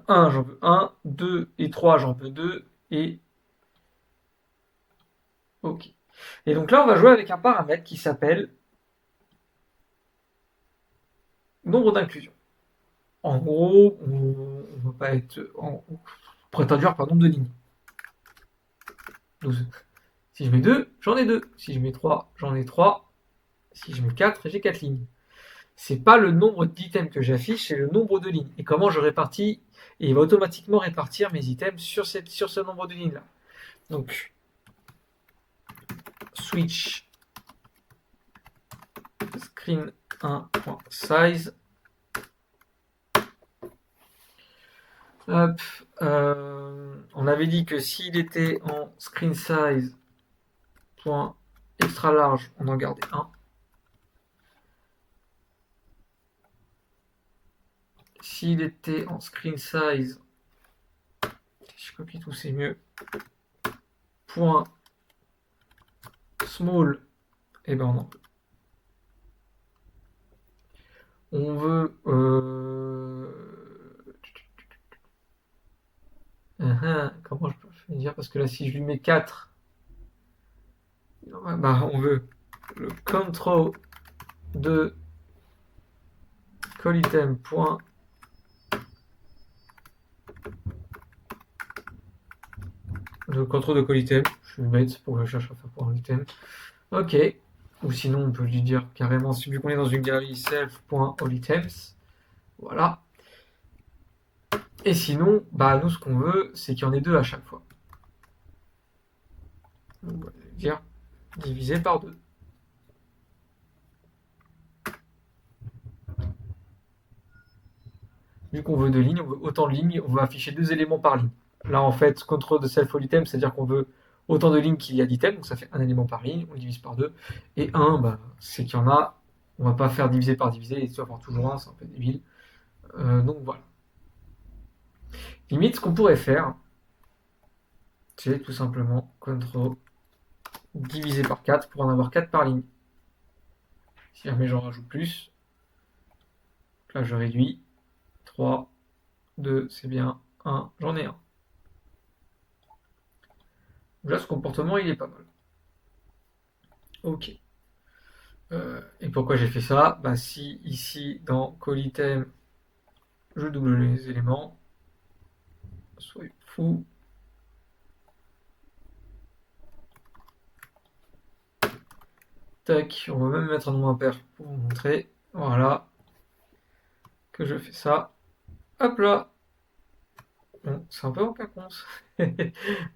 1, j'en veux 1. 2 et 3, j'en veux 2. Et OK. Et donc là, on va jouer avec un paramètre qui s'appelle nombre d'inclusion. En gros, on ne va pas être... On pourrait traduire par nombre de lignes. 12. Si je mets 2, j'en ai 2. Si je mets 3, j'en ai 3. Si je mets 4, j'ai 4 lignes. C'est pas le nombre d'items que j'affiche, c'est le nombre de lignes. Et comment je répartis, et il va automatiquement répartir mes items sur ce nombre de lignes-là. Donc, switch screen1.size. Hop, on avait dit que s'il était en screen size point extra large, on en gardait un. S'il était en screen size, si je copie tout, c'est mieux. Point small, et ben on en veut. On veut comment je peux dire, parce que là si je lui mets 4, bah on veut le control de call-item point de contrôle de call-item. Je suis bête pour que je cherche à faire pour un item. Ok. Ou sinon on peut lui dire carrément, vu qu'on est dans une galerie, self.allItems. Voilà. Et sinon, bah nous ce qu'on veut, c'est qu'il y en ait 2 à chaque fois. Donc, on va dire divisé par 2. Vu qu'on veut 2 lignes, on veut autant de lignes, on veut afficher 2 éléments par ligne. Là en fait, contrôle de self-all-item, c'est-à-dire qu'on veut autant de lignes qu'il y a d'items, donc ça fait un élément par ligne, on le divise par 2. Et 1, bah, c'est qu'il y en a, on va pas faire diviser par diviser, et tu vas avoir toujours un, c'est un peu débile. Donc voilà. Limite, ce qu'on pourrait faire, c'est tout simplement contrôle divisé par 4 pour en avoir 4 par ligne. Si jamais j'en rajoute plus, là je réduis. 3, 2, c'est bien. 1, j'en ai un. Donc là, ce comportement, il est pas mal. Ok. Et pourquoi j'ai fait ça? Bah si ici, dans call-item, je double les éléments, soyez fou. Tac, on va même mettre un nombre impair pour vous montrer. Voilà. Que je fais ça. Hop là. Bon, c'est un peu en caconce.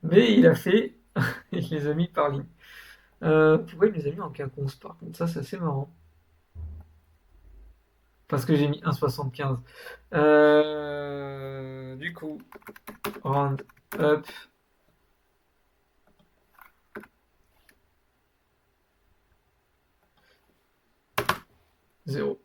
Mais il a fait. Il les a mis par ligne. Pourquoi il les a mis en quinconce par contre? Ça, c'est assez marrant. Parce que j'ai mis 1,75. Du coup, round up. 0.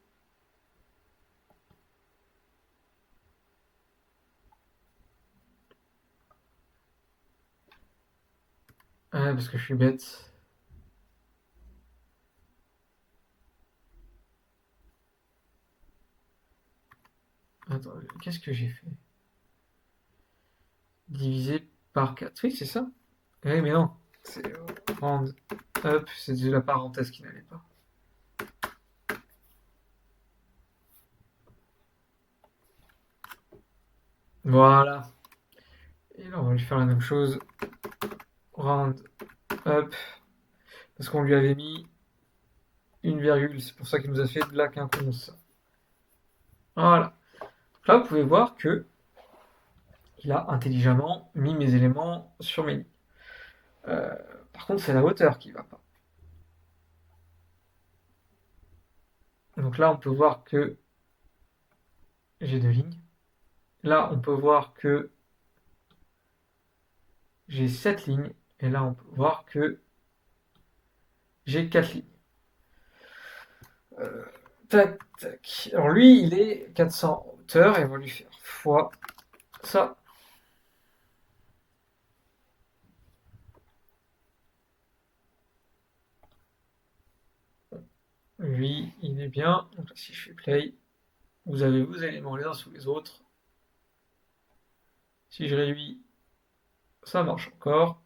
Parce que je suis bête. Attends, qu'est-ce que j'ai fait? Divisé par 4. Oui, c'est ça. Oui, mais non. C'est round up, c'est de la parenthèse qui n'allait pas. Voilà. Et là, on va lui faire la même chose. Round up. Parce qu'on lui avait mis une virgule. C'est pour ça qu'il nous a fait de la quinconce. Voilà. Donc là, vous pouvez voir que il a intelligemment mis mes éléments sur mes lignes. Par contre, c'est la hauteur qui va pas. Donc là, on peut voir que j'ai 2 lignes. Là, on peut voir que j'ai 7 lignes. Et là, on peut voir que j'ai 4 lignes. Tac, tac. Alors lui, il est 400 en hauteur et on va lui faire fois ça. Lui, il est bien. Donc là, si je fais play, vous avez vos éléments les uns sous les autres. Si je réduis, ça marche encore.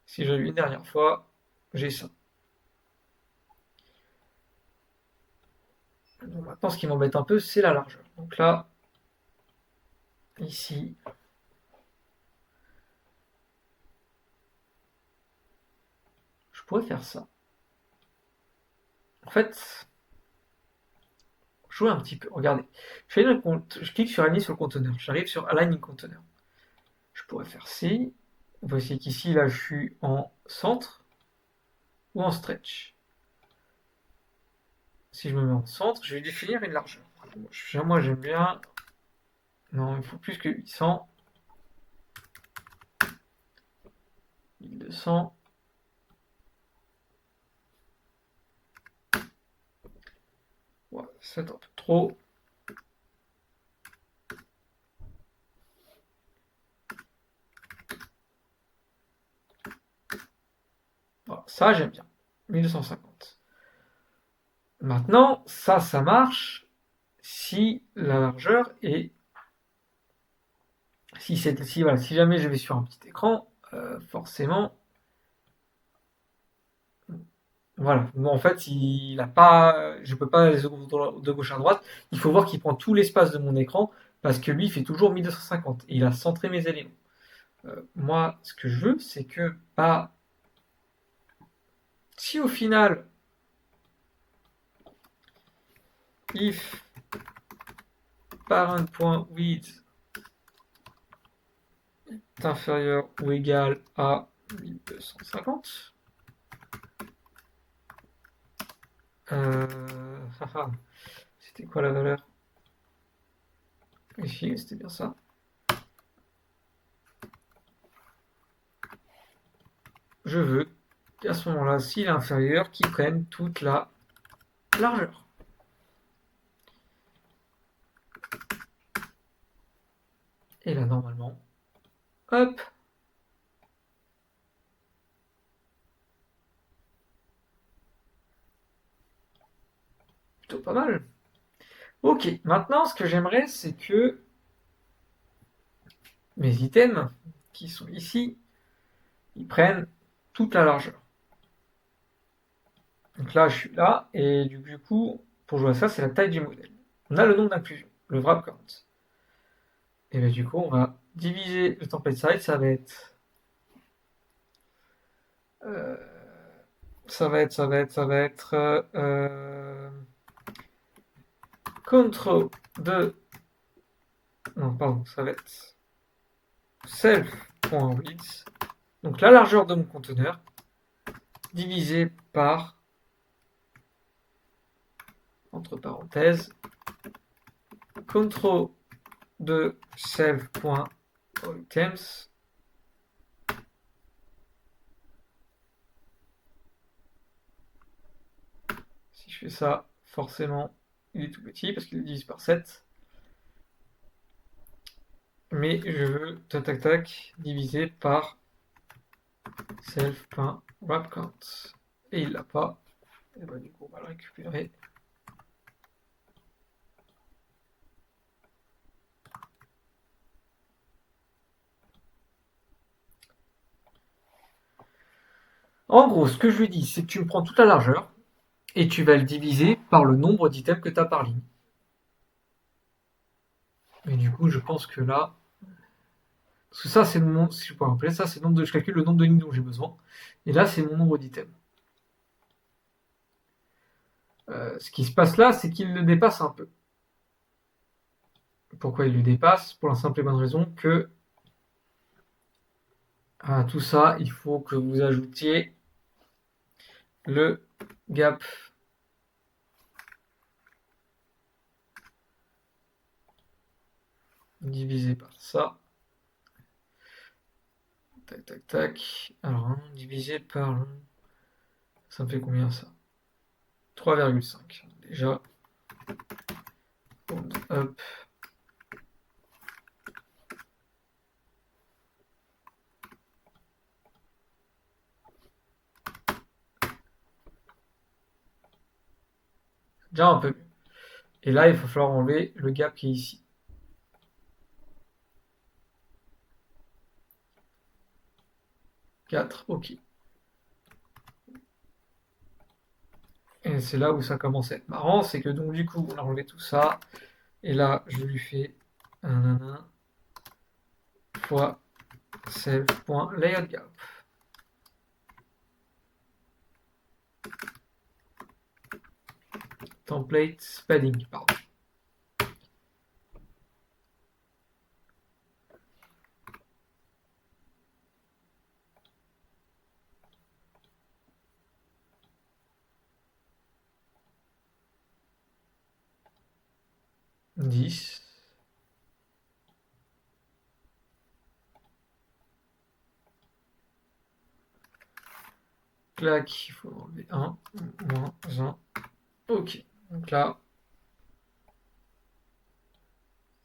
Si je réduis une dernière fois, j'ai ça. Donc maintenant, ce qui m'embête un peu, c'est la largeur. Donc là, ici, je pourrais faire ça. En fait, jouer un petit peu. Regardez, je clique sur aligner sur le conteneur. J'arrive sur align conteneur. Je pourrais faire ci. Vous voyez qu'ici, là, je suis en centre ou en stretch. si je me mets en centre, je vais définir une largeur. Moi, j'aime bien. Non, il faut plus que 800. 1200. Ouais, c'est un peu trop. Voilà, ça, j'aime bien. 1250. Maintenant, ça marche si la largeur est. Si jamais je vais sur un petit écran, forcément, voilà. Bon, en fait, il a pas, je peux pas aller de gauche à droite. Il faut voir qu'il prend tout l'espace de mon écran parce que lui, il fait toujours 1250 et il a centré mes éléments. Moi, ce que je veux, c'est que, bah, si au final, if parent.width est inférieur ou égal à 1250, c'était quoi la valeur? Ici, c'était bien ça. Je veux qu'à ce moment-là, s'il est inférieur, qu'il prenne toute la largeur. Et là, normalement, hop, plutôt pas mal. Ok, maintenant, ce que j'aimerais, c'est que mes items, qui sont ici, ils prennent toute la largeur. Donc là, je suis là, et du coup, pour jouer à ça, c'est la taille du modèle. On a le nombre d'inclusions, le wrap count. Et bien du coup, on va diviser le template size, euh, control de, non pardon, ça va être self.width, donc la largeur de mon conteneur, divisé par, entre parenthèses, control de self.items. Si je fais ça, forcément, il est tout petit parce qu'il est divisé par 7. Mais je veux, tac tac tac, diviser par self.wrapCount. Et il l'a pas. Et bah du coup, on va le récupérer. En gros, ce que je lui dis, c'est que tu me prends toute la largeur et tu vas le diviser par le nombre d'items que tu as par ligne. Et du coup, je pense que là, parce que ça, c'est le nombre, si je peux rappeler, ça, c'est le nombre je calcule le nombre de lignes dont j'ai besoin. Et là, c'est mon nombre d'items. Ce qui se passe là, c'est qu'il le dépasse un peu. Pourquoi il le dépasse? Pour la simple et bonne raison que à tout ça, il faut que vous ajoutiez le gap divisé par ça. Tac, tac, tac. Alors, divisé par... Ça me fait combien ça? 3,5. Déjà, hop. Déjà un peu mieux. Et là, il va falloir enlever le gap qui est ici. 4, ok. Et c'est là où ça commence à être marrant, c'est que donc du coup, on a enlevé tout ça. Et là, je lui fais un fois self.layoutGap. Template padding, pardon. 10. Clac, il faut enlever 1, moins 1. Ok, donc là,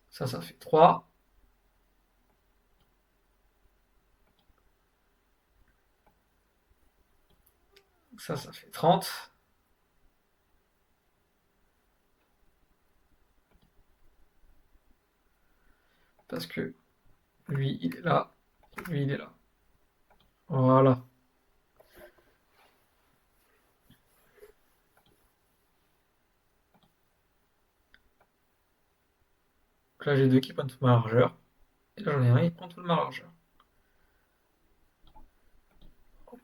ça fait 3. Ça fait 30. Parce que lui, il est là. Lui, il est là. Voilà. Donc là, j'ai deux qui prennent toute ma largeur. Et là, j'en ai un, il prend toute ma largeur.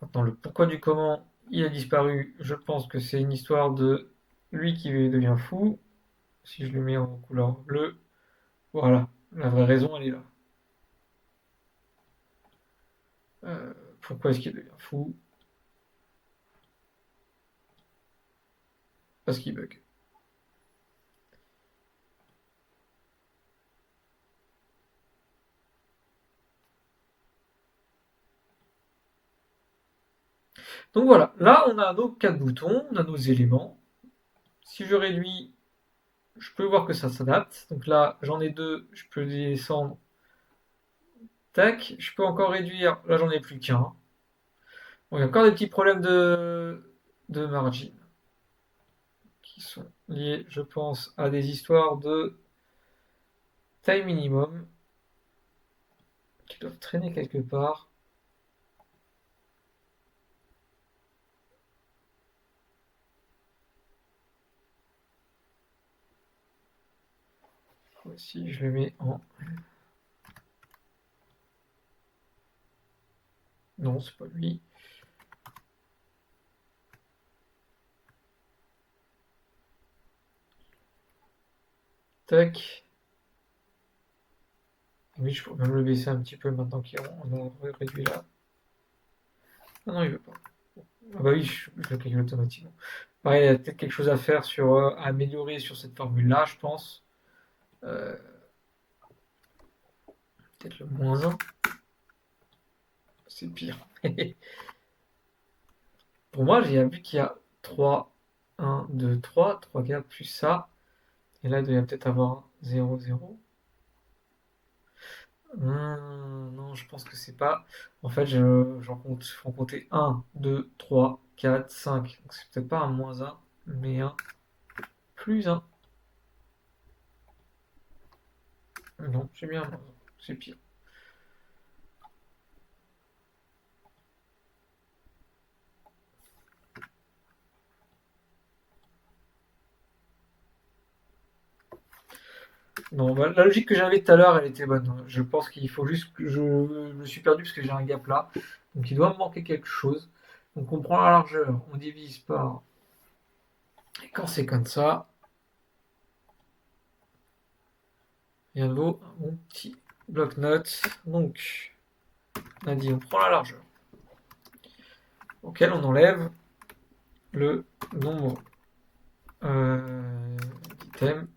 Maintenant, le pourquoi du comment il a disparu, je pense que c'est une histoire de lui qui devient fou. Si je le mets en couleur bleue, voilà. La vraie raison, elle est là. Pourquoi est-ce qu'il devient fou? Parce qu'il bug. Donc voilà, là on a nos quatre boutons, on a nos éléments. Si je réduis, je peux voir que ça s'adapte. Donc là j'en ai deux, je peux descendre. Tac, je peux encore réduire. Là j'en ai plus qu'un. Bon, il y a encore des petits problèmes de margin qui sont liés, je pense, à des histoires de taille minimum qui doivent traîner quelque part. Si je le mets en... Non, c'est pas lui. Tac. Oui, je pourrais même le baisser un petit peu maintenant qu'on a réduit là. Ah non, il veut pas. Ah bah oui, je le calcule automatiquement. Pareil, il y a peut-être quelque chose à faire sur, à améliorer sur cette formule-là, je pense. Euh, Peut-être le moins un. C'est pire. Pour moi, j'ai vu qu'il y a 3, 1, 2, 3, 3 4 plus ça. Et là, il doit y peut-être avoir 0, 0. Non, je pense que c'est pas. En fait, faut en compter 1, 2, 3, 4, 5. Donc c'est peut-être pas un moins un, mais un plus un. Non, j'ai bien un moins 1. C'est pire. Non, bah, la logique que j'avais tout à l'heure, elle était bonne. Je pense qu'il faut juste que je me suis perdu parce que j'ai un gap là. Donc il doit me manquer quelque chose. Donc on prend la largeur, on divise par. Et quand c'est comme ça, il y a de nouveau mon petit bloc-notes. Donc on a dit on prend la largeur, auquel on enlève le nombre d'items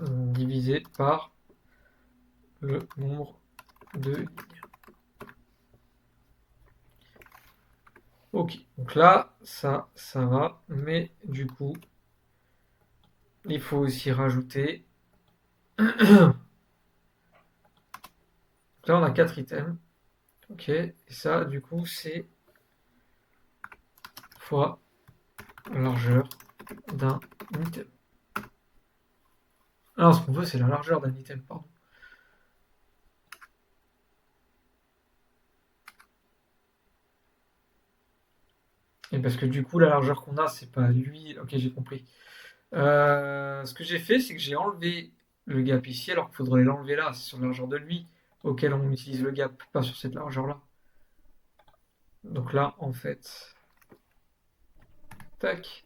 divisé par le nombre de lignes. Ok, donc là, ça va, mais du coup, il faut aussi rajouter. Là, on a 4 items. Ok, et ça, du coup, c'est fois la largeur d'un item. Alors, ce qu'on veut, c'est la largeur d'un item, pardon. Et parce que du coup, la largeur qu'on a, c'est pas lui. Ok, j'ai compris. Ce que j'ai fait, c'est que j'ai enlevé le gap ici, alors qu'il faudrait l'enlever là. C'est sur la largeur de lui auquel on utilise le gap, pas sur cette largeur-là. Donc là, en fait, tac.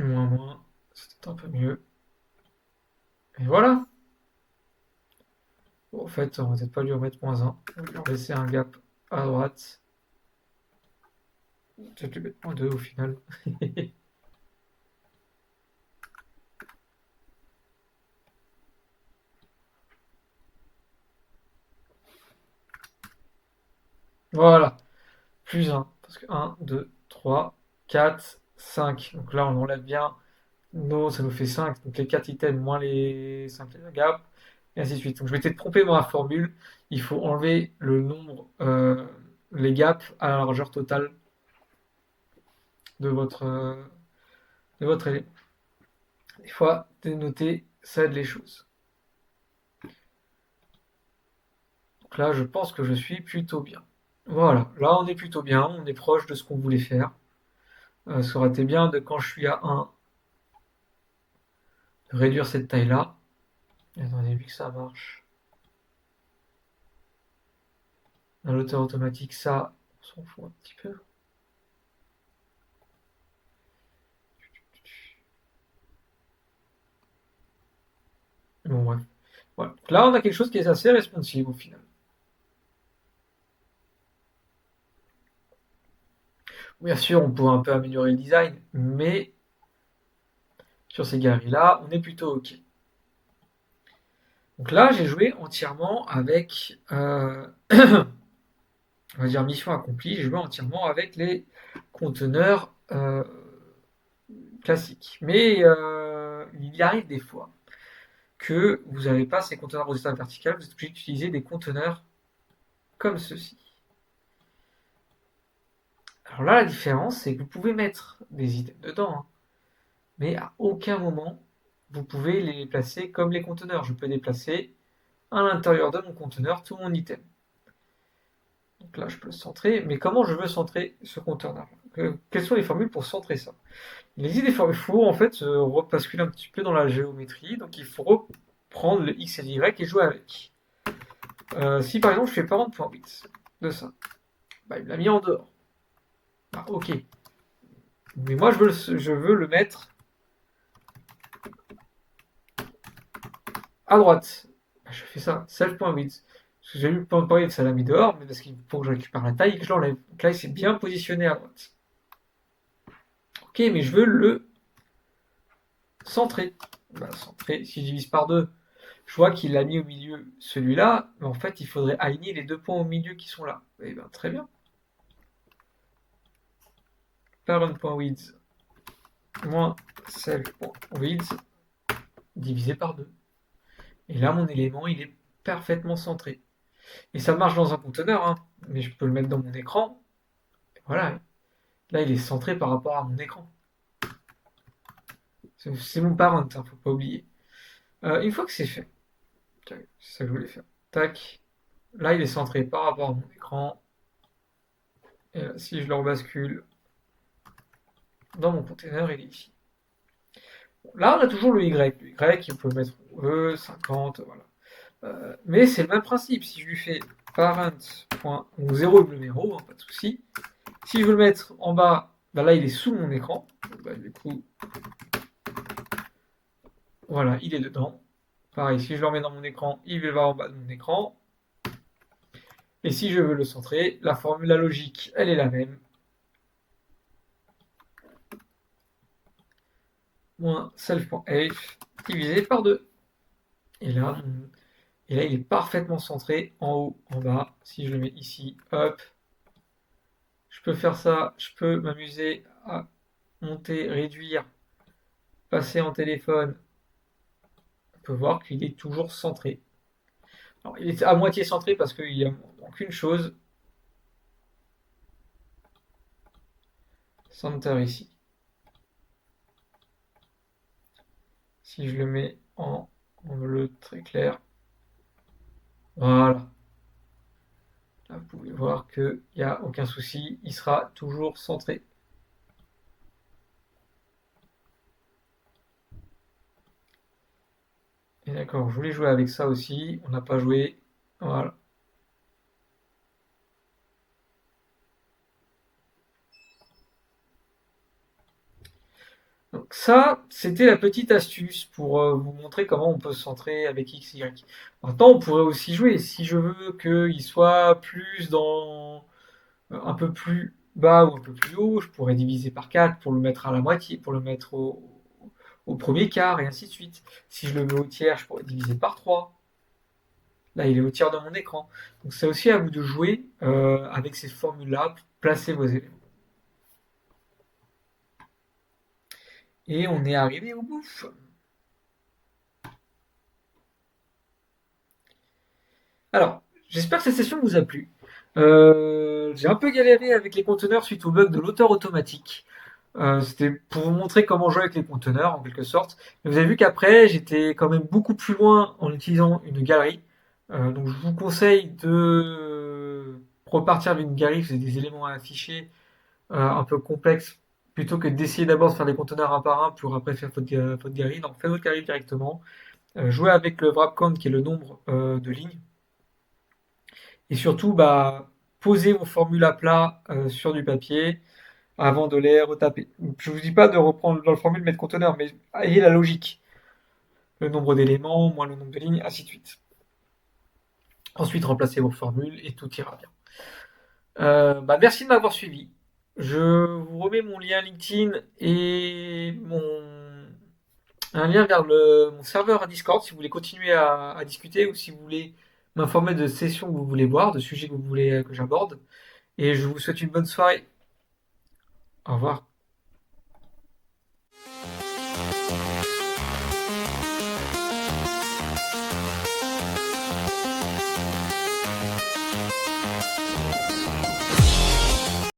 moins, c'était un peu mieux. Et voilà. Bon, en fait, on va peut-être pas lui remettre -1. On va lui laisser un gap à droite. Peut-être lui mettre -2 au final. Voilà. +1. Parce que 1, 2, 3, 4, 5. Donc là, on enlève bien. Non, ça nous fait 5. Donc les 4 items moins les 5 gaps. Et ainsi de suite. Donc je m'étais trompé dans la formule. Il faut enlever le nombre, les gaps à la largeur totale de votre élément. Des fois, dénoter, ça aide les choses. Donc là, je pense que je suis plutôt bien. Voilà, là on est plutôt bien, on est proche de ce qu'on voulait faire. Ça aurait été bien de quand je suis à 1, de réduire cette taille-là. Attendez, vu que ça marche. Dans l'auteur automatique, ça, on s'en fout un petit peu. Bon, bref. Voilà. Donc là, on a quelque chose qui est assez responsive au final. Bien sûr, on pourrait un peu améliorer le design, mais sur ces galeries-là, on est plutôt OK. Donc là, j'ai joué entièrement avec, on va dire mission accomplie, j'ai joué entièrement avec les conteneurs classiques. Mais il y arrive des fois que vous n'avez pas ces conteneurs aux états verticales, vous êtes obligé d'utiliser des conteneurs comme ceci. Alors là, la différence, c'est que vous pouvez mettre des items dedans, hein, mais à aucun moment vous pouvez les placer comme les conteneurs. Je peux déplacer à l'intérieur de mon conteneur tout mon item. Donc là, je peux le centrer, mais comment je veux centrer ce conteneur? Quelles sont les formules pour centrer ça? Il existe des formules, il faut en fait repasculer un petit peu dans la géométrie, donc il faut reprendre le x et le y et jouer avec. Si par exemple je fais parent.8 de ça, bah, il me l'a mis en dehors. Bah, ok. Mais moi je veux le mettre à droite. Bah, je fais ça, self.width. Parce que j'ai eu .width, ça l'a mis dehors, mais parce qu'il faut que je récupère la taille et que je l'enlève. Donc là, il s'est bien positionné à droite. Ok, mais je veux le centrer. Bah, centrer, si je divise par 2, je vois qu'il l'a mis au milieu celui-là, mais en fait, il faudrait aligner les deux points au milieu qui sont là. Eh bien, très bien. Parent.width moins self.width divisé par 2. Et là, mon élément, il est parfaitement centré. Et ça marche dans un conteneur, hein, mais je peux le mettre dans mon écran. Et voilà, là, il est centré par rapport à mon écran. C'est mon parent, hein, faut pas oublier. Une fois que c'est fait, c'est ça que je voulais faire. Tac. Là, il est centré par rapport à mon écran. Et là, si je le rebascule dans mon container, il est ici. Bon, là, on a toujours le Y. Le Y, il peut mettre E, 50, voilà. Mais c'est le même principe. Si je lui fais parent. Donc 0 est le numéro, hein, pas de souci. Si je veux le mettre en bas, bah là, il est sous mon écran. Bah, du coup, voilà, il est dedans. Pareil, si je le remets dans mon écran, il va en bas de mon écran. Et si je veux le centrer, la formule, la logique, elle est la même. Moins self.h divisé par 2. Et là, il est parfaitement centré en haut, en bas. Si je le mets ici, hop. Je peux faire ça, je peux m'amuser à monter, réduire, passer en téléphone. On peut voir qu'il est toujours centré. Alors, il est à moitié centré parce qu'il y a donc une chose. Center ici. Si je le mets en bleu très clair, voilà. Là, vous pouvez voir qu'il n'y a aucun souci, il sera toujours centré. Et d'accord, je voulais jouer avec ça aussi, on n'a pas joué. Voilà. Donc ça, c'était la petite astuce pour vous montrer comment on peut se centrer avec X, Y. Maintenant, on pourrait aussi jouer. Si je veux qu'il soit plus dans un peu plus bas ou un peu plus haut, je pourrais diviser par 4 pour le mettre à la moitié, pour le mettre au premier quart, et ainsi de suite. Si je le mets au tiers, je pourrais diviser par 3. Là, il est au tiers de mon écran. Donc c'est aussi à vous de jouer avec ces formules-là, placer vos éléments. Et on est arrivé au bout. Alors, j'espère que cette session vous a plu. J'ai un peu galéré avec les conteneurs suite au bug de l'auteur automatique. C'était pour vous montrer comment jouer avec les conteneurs, en quelque sorte. Mais vous avez vu qu'après, j'étais quand même beaucoup plus loin en utilisant une galerie. Donc, je vous conseille de repartir d'une galerie, c'est des éléments à afficher un peu complexes, plutôt que d'essayer d'abord de faire des conteneurs un par un pour après faire votre galerie. Donc, faites votre galerie directement. Jouez avec le wrap count qui est le nombre de lignes. Et surtout, bah, posez vos formules à plat sur du papier avant de les retaper. Je ne vous dis pas de reprendre dans le formule mettre conteneur, mais ayez la logique. Le nombre d'éléments, moins le nombre de lignes, ainsi de suite. Ensuite, remplacez vos formules et tout ira bien. Bah, merci de m'avoir suivi. Je vous remets mon lien LinkedIn et un lien vers mon serveur Discord si vous voulez continuer à discuter ou si vous voulez m'informer de sessions que vous voulez voir, de sujets que vous voulez que j'aborde. Et je vous souhaite une bonne soirée. Au revoir.